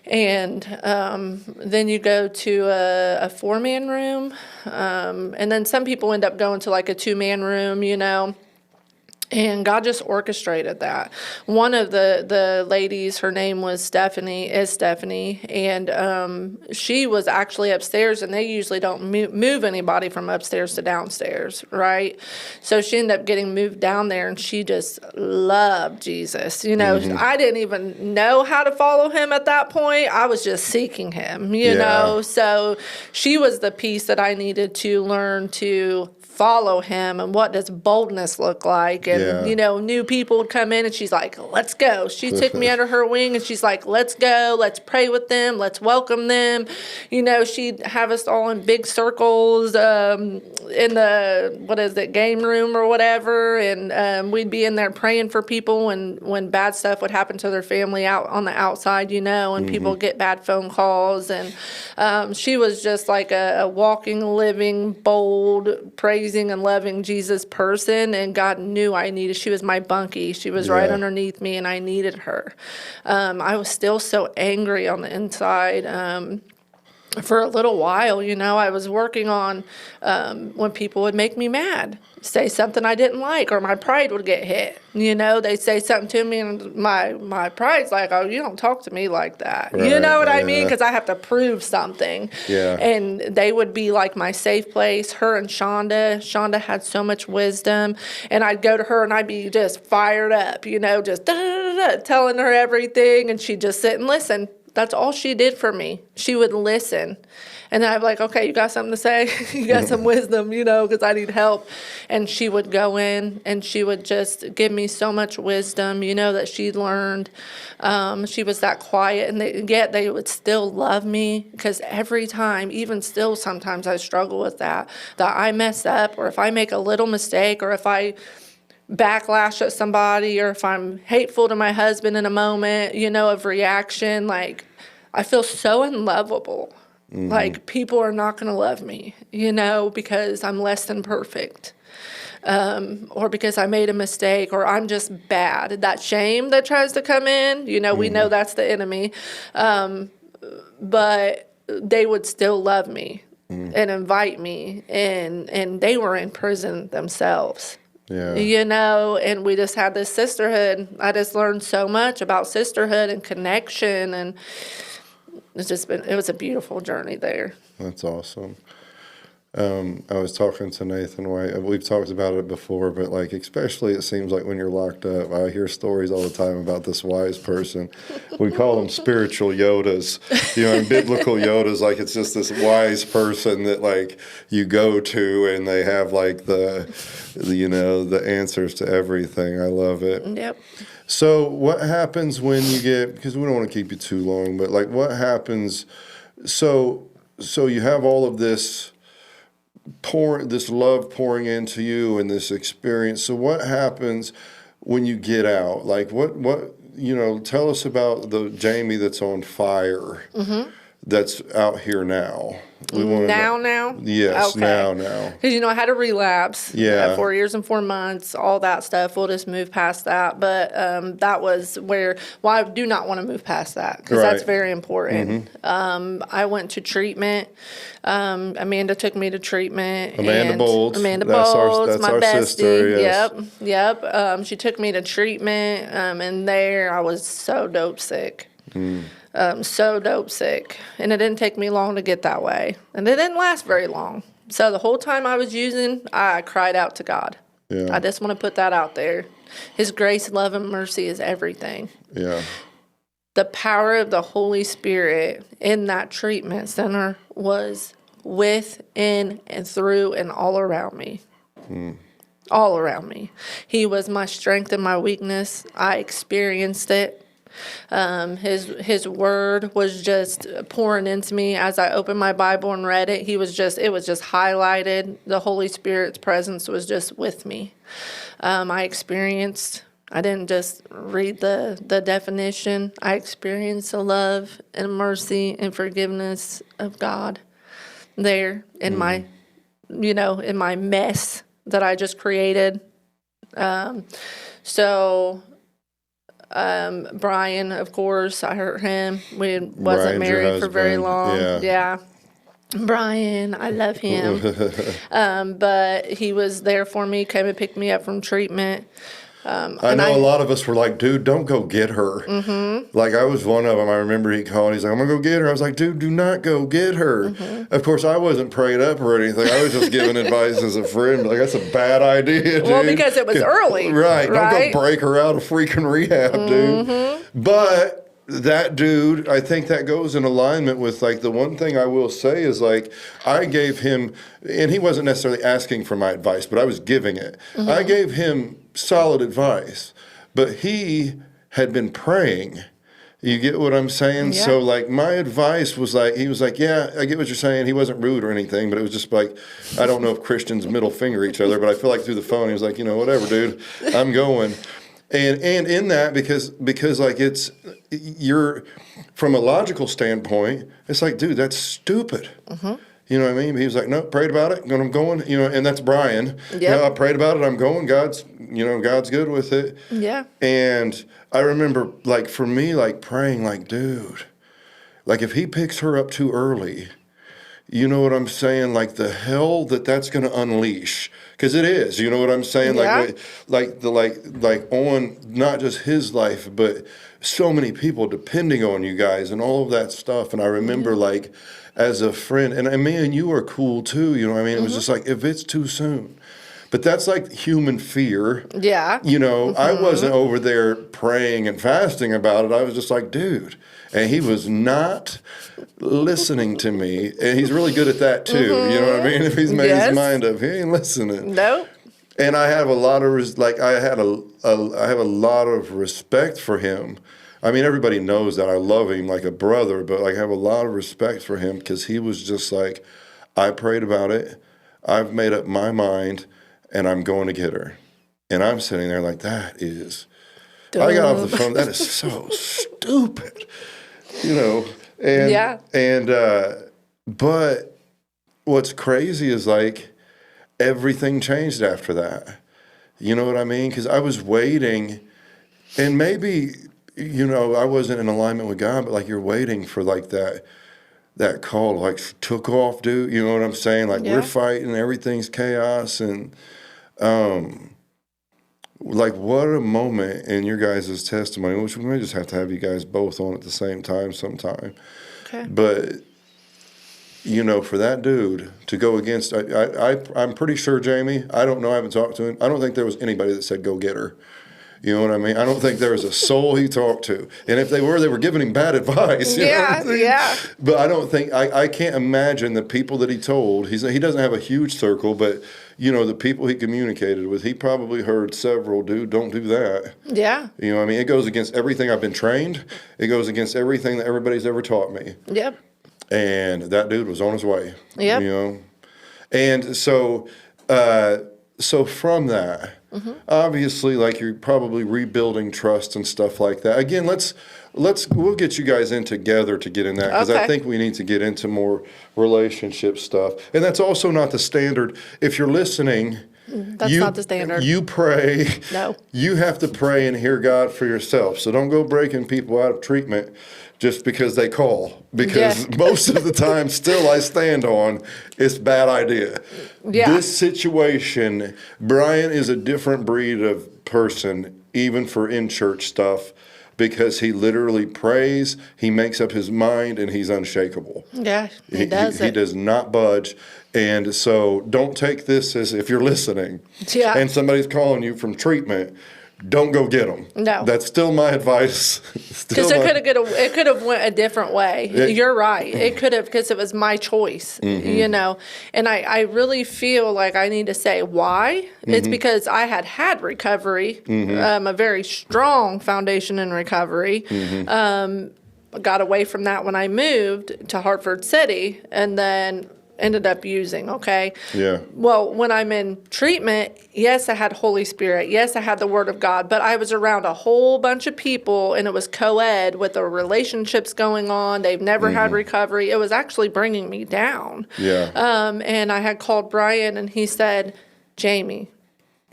Speaker 1: And then you go to a 4-man room. And then some people end up going to like a 2-man room, And God just orchestrated that. One of the ladies, her name was Stephanie, and she was actually upstairs, and they usually don't move anybody from upstairs to downstairs, right? So she ended up getting moved down there, and she just loved Jesus. I didn't even know how to follow him at that point. I was just seeking him, you know? So she was the piece that I needed to learn to
Speaker 3: follow him, and what does boldness look like. And,
Speaker 1: Yeah.
Speaker 3: you know, new people would come in and she's like, let's go. She took me under her wing and she's like, let's go. Let's pray with them. Let's welcome them. You know, she'd have us all in big circles in the, game room or whatever. And we'd be in there praying for people when bad stuff would happen to their family out on the outside, you know, and people get bad phone calls. And she was just like a walking, living, bold, praising and loving Jesus person. And God knew I needed, she was my bunkie. She was right underneath me and I needed her. I was still so angry on the inside. For a little while, you know, I was working on when people would make me mad, say something I didn't like, or my pride would get hit. You know, they'd say something to me, and my pride's like, oh, you don't talk to me like that.
Speaker 1: Right,
Speaker 3: you know what I mean? Because I have to prove something.
Speaker 1: Yeah.
Speaker 3: And they would be like my safe place. Her and Shonda had so much wisdom, and I'd go to her and I'd be just fired up, you know, just telling her everything, and she'd just sit and listen. That's all she did for me. She would listen. And then I'd be like, okay, you got something to say? You got some wisdom, you know, because I need help. And she would go in and she would just give me so much wisdom, you know, that she'd learned. She was that quiet. And yet they would still love me, because every time, even still sometimes I struggle with that I mess up, or if I make a little mistake, or if I backlash at somebody, or if I'm hateful to my husband in a moment, you know, of reaction, like I feel so unlovable. Like people are not going to love me, you know, because I'm less than perfect, or because I made a mistake, or I'm just bad. That shame that tries to come in, you know, we know that's the enemy, but they would still love me and invite me, and they were in prison themselves.
Speaker 1: Yeah.
Speaker 3: You know, and we just had this sisterhood. I just learned so much about sisterhood and connection, and it was a beautiful journey there.
Speaker 1: That's awesome. I was talking to Nathan White. We've talked about it before, but like, especially it seems like when you're locked up, I hear stories all the time about this wise person. We call them spiritual Yodas, you know, and biblical Yodas. Like, it's just this wise person that like you go to, and they have like the you know, the answers to everything. I love it.
Speaker 3: Yep.
Speaker 1: So what happens when you get, because we don't want to keep you too long, but like what happens, so you have all of this this love pouring into you and this experience. So what happens when you get out? Like what you know, tell us about the Jamie that's on fire, that's out here now. We want
Speaker 3: Now?
Speaker 1: Yes,
Speaker 3: okay.
Speaker 1: now.
Speaker 3: Because, you know, I had a relapse.
Speaker 1: Yeah.
Speaker 3: 4 years and 4 months, all that stuff. We'll just move past that. But that was where, I do not want to move past that, because that's very important. I went to treatment. Amanda took me to treatment.
Speaker 1: Amanda Bolts.
Speaker 3: Amanda
Speaker 1: That's
Speaker 3: Bolts, my
Speaker 1: our
Speaker 3: bestie.
Speaker 1: sister, yes.
Speaker 3: Yep. She took me to treatment. And there I was so dope sick. So dope sick. And it didn't take me long to get that way. And it didn't last very long. So the whole time I was using, I cried out to God.
Speaker 1: Yeah.
Speaker 3: I just want to put that out there. His grace, love, and mercy is everything.
Speaker 1: Yeah.
Speaker 3: The power of the Holy Spirit in that treatment center was within and through and all around me. All around me. He was my strength and my weakness. I experienced it. His word was just pouring into me as I opened my Bible and read it. It was just highlighted. The Holy Spirit's presence was just with me. I didn't just read the definition. I experienced the love and mercy and forgiveness of God there in my, in my mess that I just created. Brian, of course, I hurt him. We wasn't
Speaker 1: Brian's
Speaker 3: married for very long.
Speaker 1: Yeah.
Speaker 3: Brian, I love him. But he was there for me, came and picked me up from treatment.
Speaker 1: I know a lot of us were like, dude, don't go get her. Like, I was one of them. I remember he called. He's like, I'm going to go get her. I was like, dude, do not go get her. Of course, I wasn't prayed up or anything. I was just giving advice as a friend. Like, that's a bad idea, dude.
Speaker 3: Well, because it was early.
Speaker 1: Right. Don't go break her out of freaking rehab, dude. But that dude, I think that goes in alignment with, like, the one thing I will say is, like, I gave him, and he wasn't necessarily asking for my advice, but I was giving it. I gave him solid advice, but he had been praying. You get what I'm saying?
Speaker 3: Yeah.
Speaker 1: So, like, my advice was like, he was like, yeah, I get what you're saying. He wasn't rude or anything, but it was just like, I don't know if Christians middle finger each other, but I feel like through the phone, he was like, whatever, dude, I'm going. And in that, because like, you're, from a logical standpoint, it's like, dude, that's stupid. You know what I mean? He was like, no, prayed about it, and I'm going, and that's Brian.
Speaker 3: Yep.
Speaker 1: I prayed about it, I'm going, God's good with it.
Speaker 3: Yeah.
Speaker 1: And I remember, like, for me, like, praying, like, dude, like, if he picks her up too early, you know what I'm saying? Like, the hell that's going to unleash. Because it is, you know what I'm saying?
Speaker 3: Yeah.
Speaker 1: Like on not just his life, but so many people depending on you guys and all of that stuff. And I remember, like, as a friend, and me and you are cool too, you know what I mean? It was just like, if it's too soon. But that's like human fear.
Speaker 3: Yeah.
Speaker 1: I wasn't over there praying and fasting about it. I was just like, dude. And he was not listening to me. And he's really good at that too. You know what I mean? If he's made his mind up, he ain't listening.
Speaker 3: Nope.
Speaker 1: And I have a lot of I have a lot of respect for him. I mean, everybody knows that I love him like a brother, but like I have a lot of respect for him because he was just like, I prayed about it. I've made up my mind, and I'm going to get her. And I'm sitting there like, that is. Dumb. I got off the phone. That is so stupid. And
Speaker 3: yeah.
Speaker 1: And but what's crazy is, like, everything changed after that. You know what I mean? Because I was waiting, and maybe, I wasn't in alignment with God, but like, you're waiting for like that call, like, took off, dude. You know what I'm saying? Like, we're fighting, everything's chaos, and like, what a moment in your guys' testimony, which we may just have to have you guys both on at the same time sometime.
Speaker 3: Okay.
Speaker 1: But, for that dude to go against, I'm pretty sure, Jamie, I don't know, I haven't talked to him. I don't think there was anybody that said, go get her. You know what I mean? I don't think there was a soul he talked to. And if they were giving him bad advice. You know what I'm saying?
Speaker 3: Yeah.
Speaker 1: But I don't think, I can't imagine the people that he told. He doesn't have a huge circle, but, the people he communicated with, he probably heard several, dude, don't do that.
Speaker 3: Yeah.
Speaker 1: You know what I mean? It goes against everything I've been trained. It goes against everything that everybody's ever taught me.
Speaker 3: Yep.
Speaker 1: And that dude was on his way.
Speaker 3: Yep.
Speaker 1: And so from that, obviously, like, you're probably rebuilding trust and stuff like that. Again, we'll get you guys in together to get in that, because I think we need to get into more relationship stuff. And that's also not the standard. If you're listening,
Speaker 3: that's not the standard.
Speaker 1: You pray.
Speaker 3: No.
Speaker 1: You have to pray and hear God for yourself. So don't go breaking people out of treatment just because they call. Because most of the time, still, I stand on, it's a bad idea. Yeah. This situation, Brian is a different breed of person, even for in-church stuff, because he literally prays, he makes up his mind, and he's unshakable.
Speaker 3: Yeah, he does.
Speaker 1: He does not budge. And so don't take this as, if you're listening and somebody's calling you from treatment, don't go get them.
Speaker 3: No.
Speaker 1: That's still my advice.
Speaker 3: Because it could have went a different way. You're right. It could have, because it was my choice, And I really feel like I need to say why. It's because I had recovery, a very strong foundation in recovery. Got away from that when I moved to Hartford City, and then ended up using, Yeah. Well, when I'm in treatment, yes, I had Holy Spirit. Yes, I had the Word of God, but I was around a whole bunch of people, and it was co-ed with the relationships going on. They've never had recovery. It was actually bringing me down.
Speaker 1: Yeah.
Speaker 3: And I had called Brian, and he said, Jamie,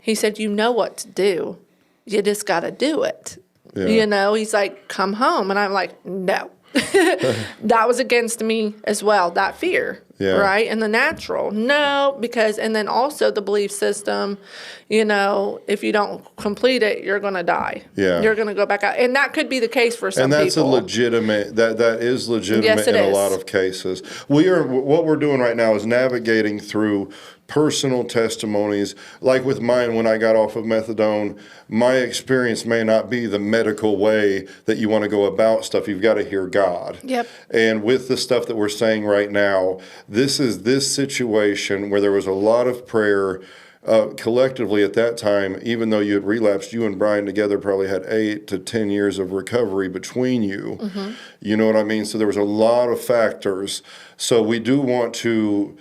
Speaker 3: he said, you know what to do. You just got to do it. Yeah. He's like, come home. And I'm like, no. That was against me as well, that fear.
Speaker 1: Yeah.
Speaker 3: right? In the natural, no, because, and then also the belief system, you know, if you don't complete it, you're going to die.
Speaker 1: Yeah.
Speaker 3: You're going to go back out. And that could be the case for some
Speaker 1: And that's
Speaker 3: people.
Speaker 1: a legitimate, that is legitimate
Speaker 3: Yes, it
Speaker 1: in a
Speaker 3: is.
Speaker 1: lot of cases. What we're doing right now is navigating through personal testimonies. Like with mine, when I got off of methadone, my experience may not be the medical way that you want to go about stuff. You've got to hear God.
Speaker 3: Yep.
Speaker 1: And with the stuff that we're saying right now, this is this situation where there was a lot of prayer. Collectively at that time, even though you had relapsed, you and Brian together probably had 8 to 10 years of recovery between you. Mm-hmm. You know what I mean? So there was a lot of factors. So we do want to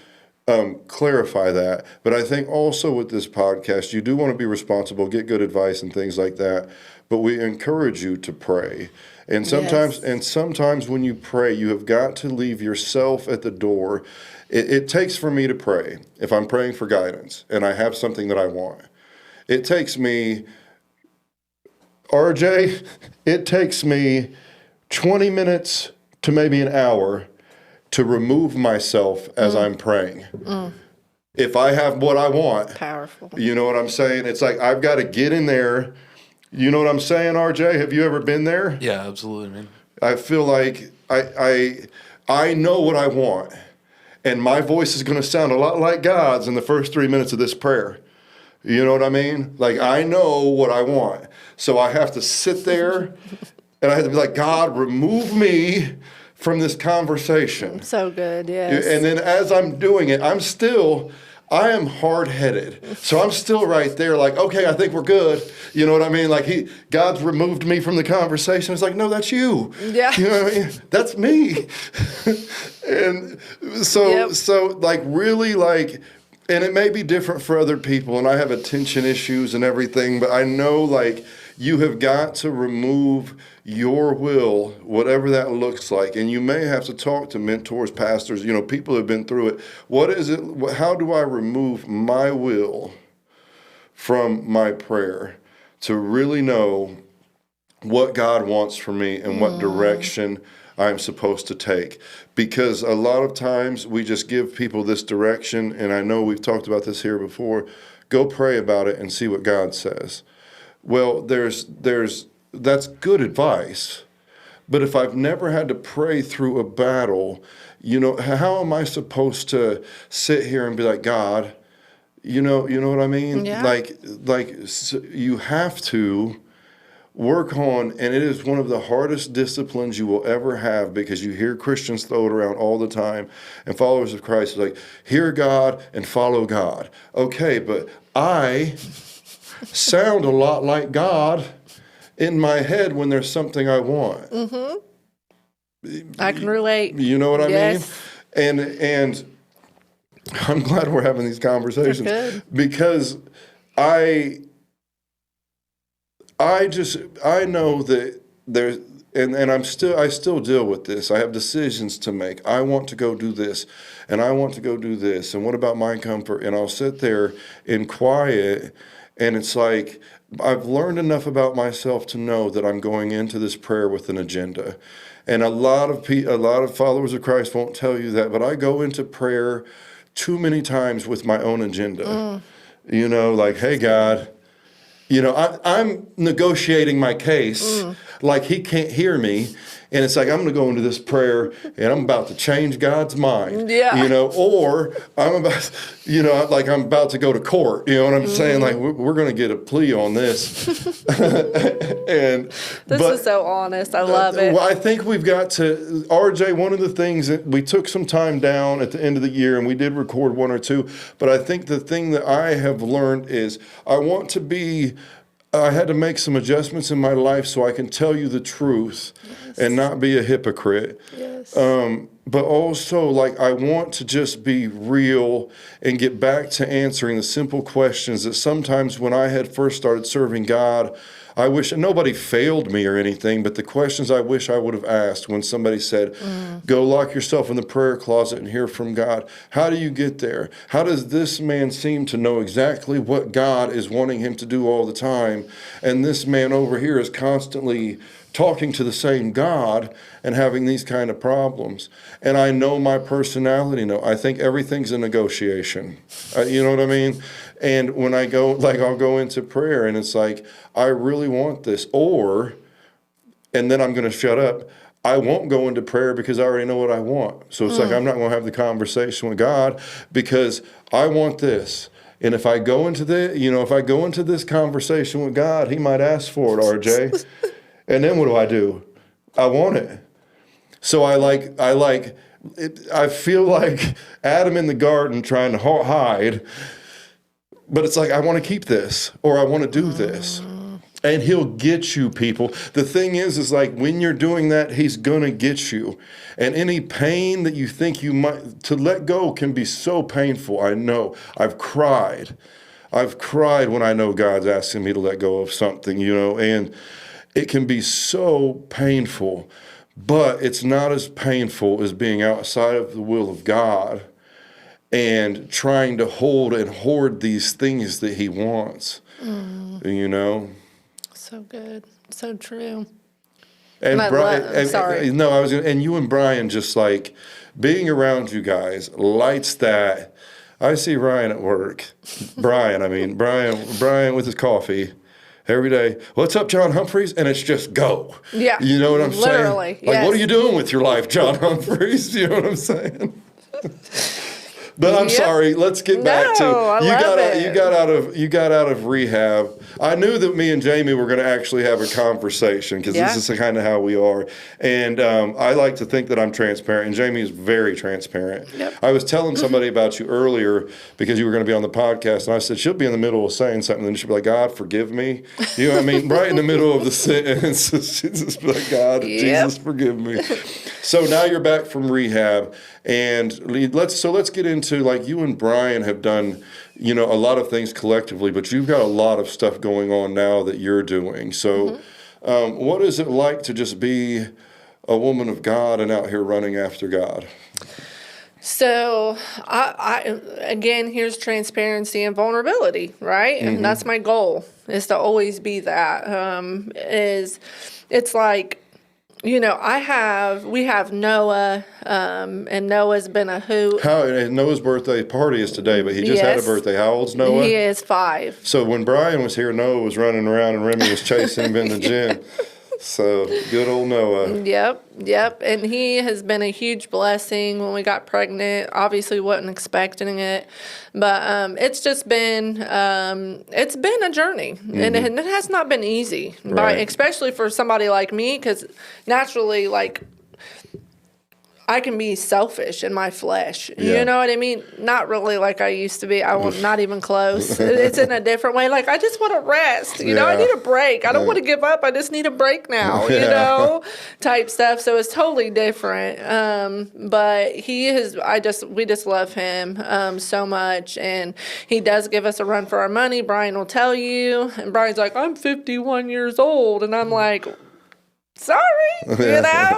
Speaker 1: clarify that. But I think also with this podcast, you do want to be responsible, get good advice and things like that. But we encourage you to pray. And sometimes when you pray, you have got to leave yourself at the door. It takes for me to pray, if I'm praying for guidance and I have something that I want. It takes me, RJ, it takes me 20 minutes to maybe an hour to remove myself as I'm praying. If I have what I want.
Speaker 3: Powerful.
Speaker 1: You know what I'm saying? It's like I've got to get in there. You know what I'm saying, RJ? Have you ever been there?
Speaker 2: Yeah, absolutely, man.
Speaker 1: I feel like I know what I want. And my voice is going to sound a lot like God's in the first 3 minutes of this prayer. You know what I mean? Like, I know what I want. So I have to sit there and I have to be like, God, remove me from this conversation.
Speaker 3: So good, yes.
Speaker 1: And then as I'm doing it, I am hard-headed. So I'm still right there like, okay, I think we're good. You know what I mean? Like God's removed me from the conversation. It's like, no, that's you.
Speaker 3: Yeah.
Speaker 1: You know what I mean? That's me. And so like really like, and it may be different for other people, and I have attention issues and everything, but I know like you have got to remove your will, whatever that looks like. And you may have to talk to mentors, pastors, you know, people who have been through it. What is it? How do I remove my will from my prayer to really know what God wants for me and what direction I'm supposed to take? Because a lot of times we just give people this direction, and I know we've talked about this here before. Go pray about it and see what God says. Well, that's good advice, but if I've never had to pray through a battle, you know, how am I supposed to sit here and be like, God, you know what I mean?
Speaker 3: Yeah.
Speaker 1: Like so you have to work on, and it is one of the hardest disciplines you will ever have, because you hear Christians throw it around all the time, and followers of Christ are like, hear God and follow God. Okay, but I sound a lot like God in my head when there's something I want.
Speaker 3: Mm-hmm. I can relate.
Speaker 1: You know what I
Speaker 3: Yes.
Speaker 1: mean? And I'm glad we're having these conversations because I know that there's, and I still deal with this. I have decisions to make. I want to go do this, and I want to go do this, and what about my comfort? And I'll sit there in quiet, and it's like I've learned enough about myself to know that I'm going into this prayer with an agenda. And a lot of followers of Christ won't tell you that, but I go into prayer too many times with my own agenda. You know, like, hey, God, you know, I'm negotiating my case like he can't hear me. And it's like, I'm going to go into this prayer and I'm about to change God's mind.
Speaker 3: Yeah.
Speaker 1: You know, or I'm about, you know, like I'm about to go to court. You know what I'm saying? Like, we're going to get a plea on this.
Speaker 3: This is so honest. I love it.
Speaker 1: Well, I think we've got to, RJ, one of the things that we took some time down at the end of the year, and we did record 1 or 2, but I think the thing that I have learned is I had to make some adjustments in my life so I can tell you the truth and not be a hypocrite.
Speaker 3: Yes.
Speaker 1: But also, like, I want to just be real and get back to answering the simple questions that sometimes when I had first started serving God, I wish, and nobody failed me or anything, but the questions I wish I would have asked when somebody said, go lock yourself in the prayer closet and hear from God. How do you get there? How does this man seem to know exactly what God is wanting him to do all the time? And this man over here is constantly talking to the same God and having these kind of problems. And I know my personality. No, I think everything's a negotiation. You know what I mean? And when I go, like, I'll go into prayer and it's like, I really want this, and then I'm going to shut up. I won't go into prayer because I already know what I want. So it's like, I'm not going to have the conversation with God because I want this. And if I go into this conversation with God, he might ask for it, RJ. And then what do? I want it. So I feel like Adam in the garden trying to hide, but it's like, I want to keep this, or I want to do this. And he'll get you, people. The thing is like, when you're doing that, he's going to get you. And any pain that you think you might, to let go can be so painful. I know. I've cried when I know God's asking me to let go of something, and it can be so painful. But it's not as painful as being outside of the will of God and trying to hold and hoard these things that he wants,
Speaker 3: So good. So true.
Speaker 1: And Brian,
Speaker 3: sorry.
Speaker 1: And you and Brian, just like being around you guys lights that. I see Ryan at work. Brian with his coffee every day. What's up, John Humphreys? And it's just go.
Speaker 3: Yeah.
Speaker 1: You know what I'm saying?
Speaker 3: Literally.
Speaker 1: Like, what are you doing with your life, John Humphreys? You know what I'm saying? But I'm sorry. Let's get back to you got out of rehab. I knew that me and Jamie were going to actually have a conversation because this is kind of how we are. And I like to think that I'm transparent, and Jamie is very transparent. Yep. I was telling somebody about you earlier because you were going to be on the podcast, and I said she'll be in the middle of saying something, and she'll be like, "God, forgive me." You know what I mean? Right in the middle of the sentence, she'll just be like, "God, Jesus, forgive me." So now you're back from rehab, and let's get into, like, you and Brian have done, a lot of things collectively, but you've got a lot of stuff going on now that you're doing. So what is it like to just be a woman of God and out here running after God?
Speaker 3: So, I again, here's transparency and vulnerability, right? And that's my goal, is to always be that. It's like, we have Noah, and Noah's been a hoot.
Speaker 1: Noah's birthday party is today, but he just had a birthday. How old's Noah?
Speaker 3: He is 5.
Speaker 1: So when Brian was here, Noah was running around and Remy was chasing him in the gym. So good old Noah.
Speaker 3: Yep. And he has been a huge blessing. When we got pregnant, obviously wasn't expecting it, but it's just been it's been a journey, and it has not been easy, especially for somebody like me, because naturally, like, I can be selfish in my flesh. Yeah. You know what I mean? Not really like I used to be. Not even close. It's in a different way. Like, I just want to rest. You know, I need a break. I don't want to give up. I just need a break now, type stuff. So it's totally different. But we just love him so much. And he does give us a run for our money. Brian will tell you. And Brian's like, I'm 51 years old. And I'm like, sorry, and then I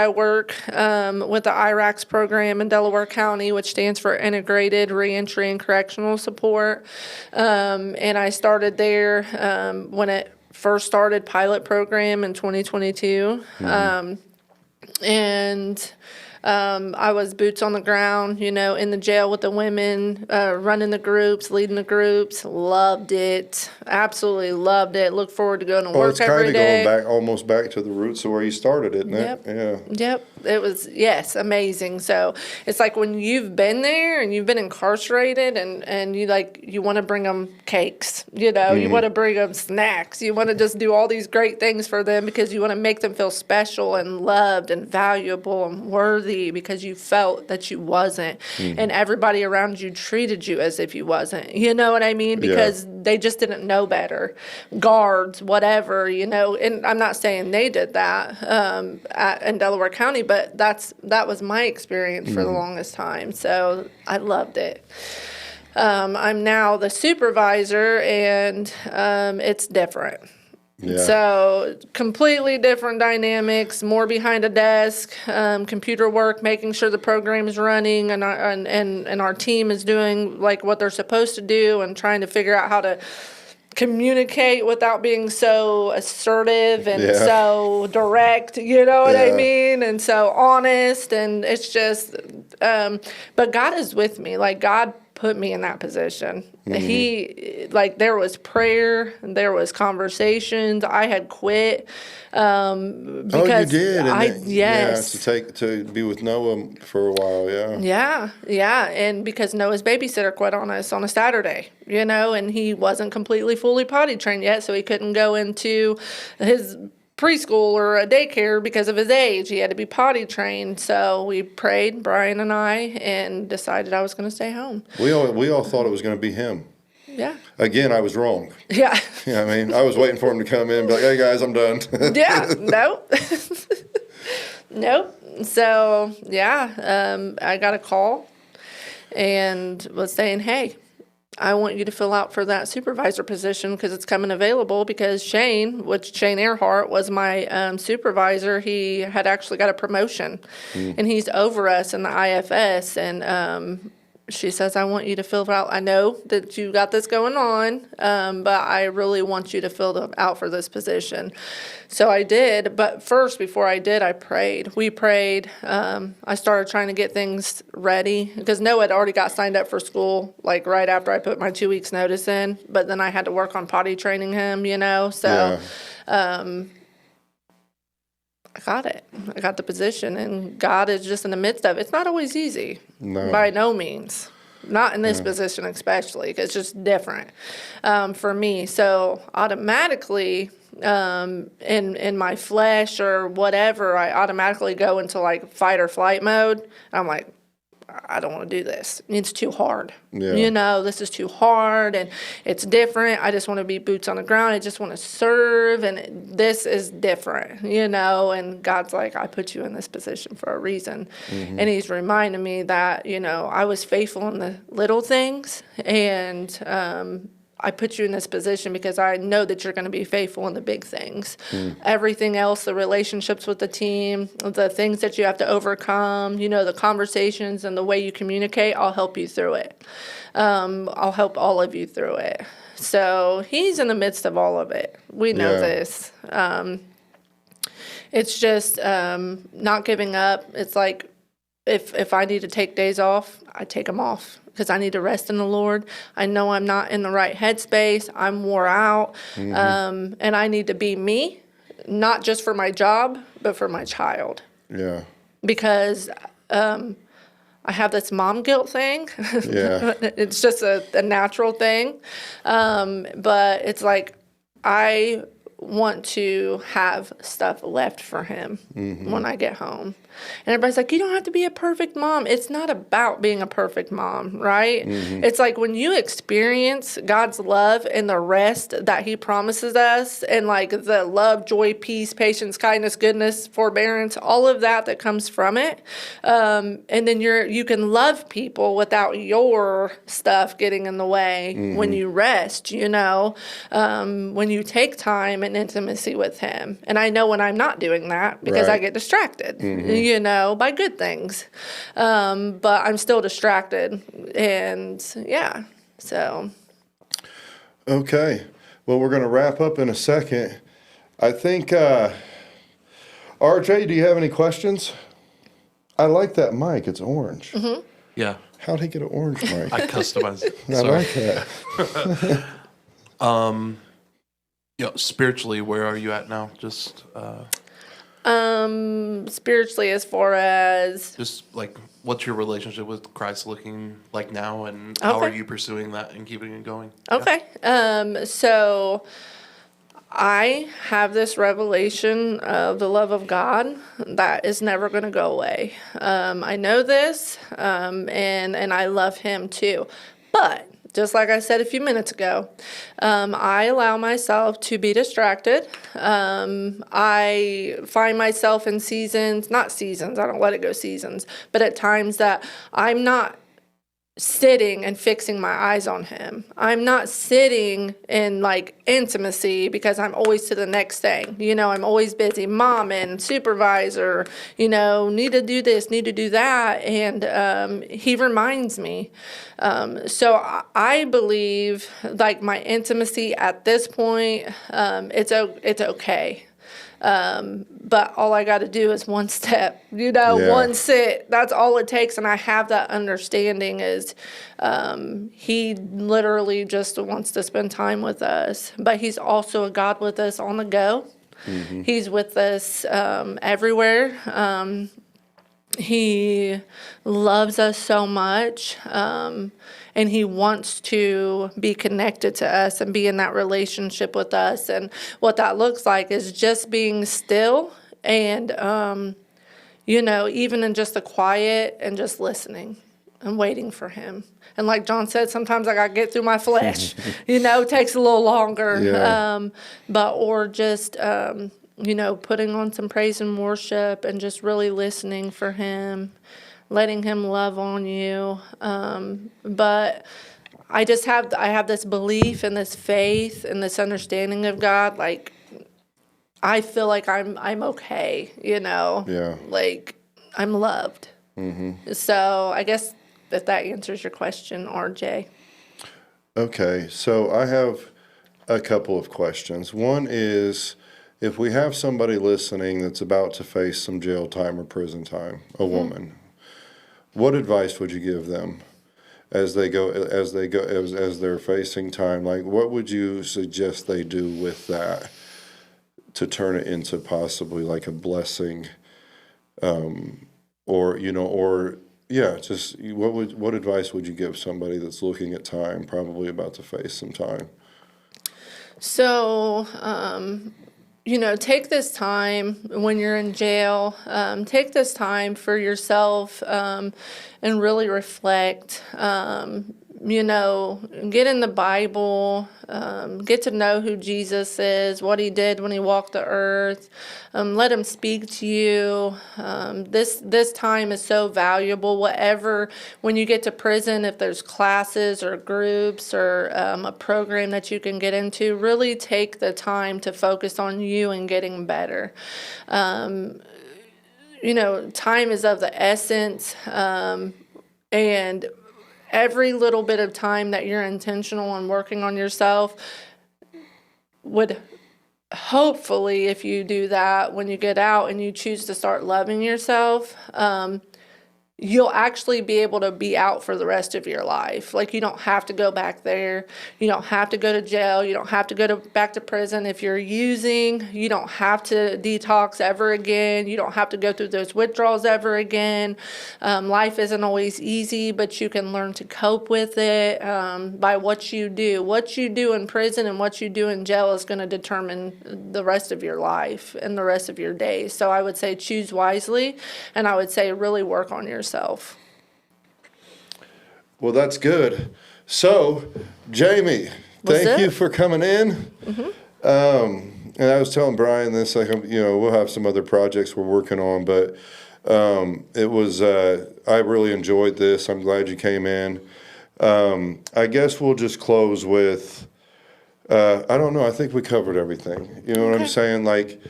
Speaker 3: work with the IRACS program in Delaware County, which stands for Integrated Reentry and Correctional Support. And I started there when it first started, pilot program in 2022. I was boots on the ground, in the jail with the women, running the groups, leading the groups. Loved it. Absolutely loved it. Look forward to going to work every day.
Speaker 1: It's kind of going almost back to the roots of where you started, isn't it?
Speaker 3: Yep. It was, amazing. So it's like when you've been there and you've been incarcerated and you want to bring them cakes, you want to bring them snacks. You want to just do all these great things for them because you want to make them feel special and loved and valuable and worthy, because you felt that you wasn't, and everybody around you treated you as if you wasn't. You know what I mean? Because they just didn't know better. Guards, whatever, and I'm not saying they did that in Delaware County, but that was my experience for the longest time. So I loved it. I'm now the supervisor, and it's different. Yeah. So completely different dynamics, more behind a desk, computer work, making sure the program is running and our team is doing like what they're supposed to do, and trying to figure out how to communicate without being so assertive and
Speaker 1: Yeah.
Speaker 3: so direct, you know what I
Speaker 1: Yeah.
Speaker 3: mean? And so honest. And it's just, but God is with me. Like, God put me in that position. He, like, there was prayer, there was conversations. I had quit. Because
Speaker 1: you did,
Speaker 3: yes.
Speaker 1: to be with Noah for a while, yeah.
Speaker 3: Yeah. And because Noah's babysitter quit on us on a Saturday, you know, and he wasn't completely fully potty trained yet, so he couldn't go into his preschool or a daycare because of his age. He had to be potty trained. So we prayed, Brian and I, and decided I was going to stay home.
Speaker 1: We all thought it was going to be him.
Speaker 3: Yeah.
Speaker 1: Again, I was wrong.
Speaker 3: Yeah.
Speaker 1: Yeah, I mean, I was waiting for him to come in and be like, hey, guys, I'm done.
Speaker 3: Yeah. Nope. Nope. So, yeah, I got a call and was saying, hey, I want you to fill out for that supervisor position because it's coming available, because Shane Earhart was my supervisor. He had actually got a promotion and he's over us in the IFS. And she says, I want you to fill out. I know that you got this going on, but I really want you to fill out for this position. So I did. But first, before I did, I prayed. We prayed. I started trying to get things ready because Noah had already got signed up for school, like right after I put my 2 weeks notice in. But then I had to work on potty training him, you know. So I got it. I got the position, and God is just in the midst of it. It's not always easy.
Speaker 1: No.
Speaker 3: By no means. Not in this position especially, because it's just different for me. So automatically, in my flesh or whatever, I automatically go into like fight or flight mode. I'm like, I don't want to do this. It's too hard.
Speaker 1: Yeah.
Speaker 3: You know, this is too hard and it's different. I just want to be boots on the ground. I just want to serve, and this is different, you know. And God's like, I put you in this position for a reason. And he's reminding me that, you know, I was faithful in the little things, and I put you in this position because I know that you're going to be faithful in the big things. Everything else, the relationships with the team, the things that you have to overcome, you know, the conversations and the way you communicate, I'll help you through it. I'll help all of you through it. So he's in the midst of all of it. We know this. It's just not giving up. It's like if I need to take days off, I take them off, because I need to rest in the Lord. I know I'm not in the right headspace. I'm wore out. And I need to be me, not just for my job, but for my child.
Speaker 1: Yeah.
Speaker 3: Because I have this mom guilt thing.
Speaker 1: Yeah.
Speaker 3: It's just a natural thing. But it's like I want to have stuff left for him when I get home. And everybody's like, you don't have to be a perfect mom. It's not about being a perfect mom, right? It's like when you experience God's love and the rest that he promises us, and like the love, joy, peace, patience, kindness, goodness, forbearance, all of that comes from it. And then you can love people without your stuff getting in the way when you rest, you know, when you take time and intimacy with him. And I know when I'm not doing that because I get distracted, you know, by good things. But I'm still distracted. And yeah, so.
Speaker 1: Okay. Well, we're going to wrap up in a second. I think, RJ, do you have any questions? I like that mic. It's orange.
Speaker 2: Yeah.
Speaker 1: How'd he get an orange mic?
Speaker 2: I customized it.
Speaker 1: I like that.
Speaker 2: You know, spiritually, where are you at now? Just
Speaker 3: Spiritually, as far as
Speaker 2: like, what's your relationship with Christ looking like now, and how are you pursuing that and keeping it going?
Speaker 3: Okay. So I have this revelation of the love of God that is never going to go away. I know this, and I love him too. But just like I said a few minutes ago, I allow myself to be distracted. I find myself in seasons, not seasons, I don't let it go seasons, but at times that I'm not sitting and fixing my eyes on him. I'm not sitting in like intimacy because I'm always to the next thing. I'm always busy, mom and supervisor, need to do this, need to do that. And he reminds me. So I believe like my intimacy at this point, it's okay. But all I got to do is one step, one sit. That's all it takes. And I have that understanding is he literally just wants to spend time with us. But he's also a God with us on the go. Mm-hmm. He's with us everywhere. He loves us so much. And he wants to be connected to us and be in that relationship with us. And what that looks like is just being still and, even in just the quiet and just listening and waiting for him. And like John said, sometimes I got to get through my flesh. It takes a little longer.
Speaker 1: Yeah.
Speaker 3: Or just, putting on some praise and worship and just really listening for him. Letting him love on you. But I have this belief and this faith and this understanding of God. Like, I feel like I'm okay,
Speaker 1: Yeah.
Speaker 3: Like, I'm loved.
Speaker 1: Mm-hmm.
Speaker 3: So I guess that answers your question, RJ.
Speaker 1: Okay, so I have a couple of questions. One is, if we have somebody listening that's about to face some jail time or prison time, a woman, what advice would you give them as they're facing time? Like, what would you suggest they do with that to turn it into possibly like a blessing, just what advice would you give somebody that's looking at time, probably about to face some time?
Speaker 3: So, take this time when you're in jail. Take this time for yourself and really reflect. Get in the Bible. Get to know who Jesus is, what he did when he walked the earth. Let him speak to you. This time is so valuable. When you get to prison, if there's classes or groups or a program that you can get into, really take the time to focus on you and getting better. Time is of the essence, and every little bit of time that you're intentional on working on yourself would hopefully, if you do that when you get out and you choose to start loving yourself, you'll actually be able to be out for the rest of your life. Like, you don't have to go back there. You don't have to go to jail. You don't have to go back to prison. If you're using, you don't have to detox ever again. You don't have to go through those withdrawals ever again. Life isn't always easy, but you can learn to cope with it by what you do. What you do in prison and what you do in jail is going to determine the rest of your life and the rest of your days. So I would say choose wisely, and I would say really work on yourself.
Speaker 1: Well, that's good. So, Jamie, thank you for coming in. Mm-hmm. And I was telling Brian this, we'll have some other projects we're working on, but it was, I really enjoyed this. I'm glad you came in. I guess we'll just close with, I don't know, I think we covered everything. You know what I'm saying? Like,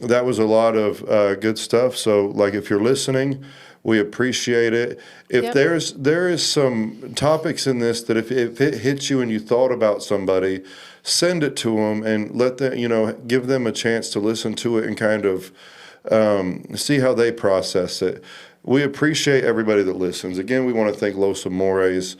Speaker 1: that was a lot of good stuff. So, like, if you're listening, we appreciate it. If there is some topics in this that if it hits you and you thought about somebody, send it to them and let them, give them a chance to listen to it and kind of see how they process it. We appreciate everybody that listens. Again, we want to thank Los Amores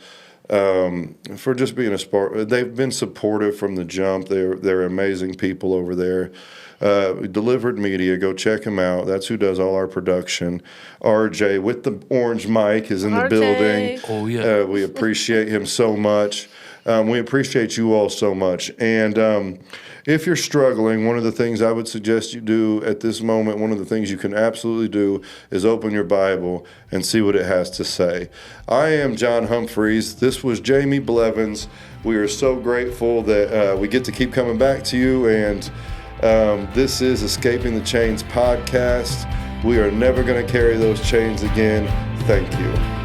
Speaker 1: for just being a sport. They've been supportive from the jump. They're amazing people over there. Delivered Media, go check him out. That's who does all our production. RJ with the orange mic is in the building.
Speaker 2: Oh, yeah.
Speaker 1: We appreciate him so much. We appreciate you all so much. And if you're struggling, one of the things I would suggest you do at this moment, one of the things you can absolutely do is open your Bible and see what it has to say. I am John Humphreys. This was Jamie Blevins. We are so grateful that we get to keep coming back to you, and this is Escaping the Chains podcast. We are never going to carry those chains again. Thank you.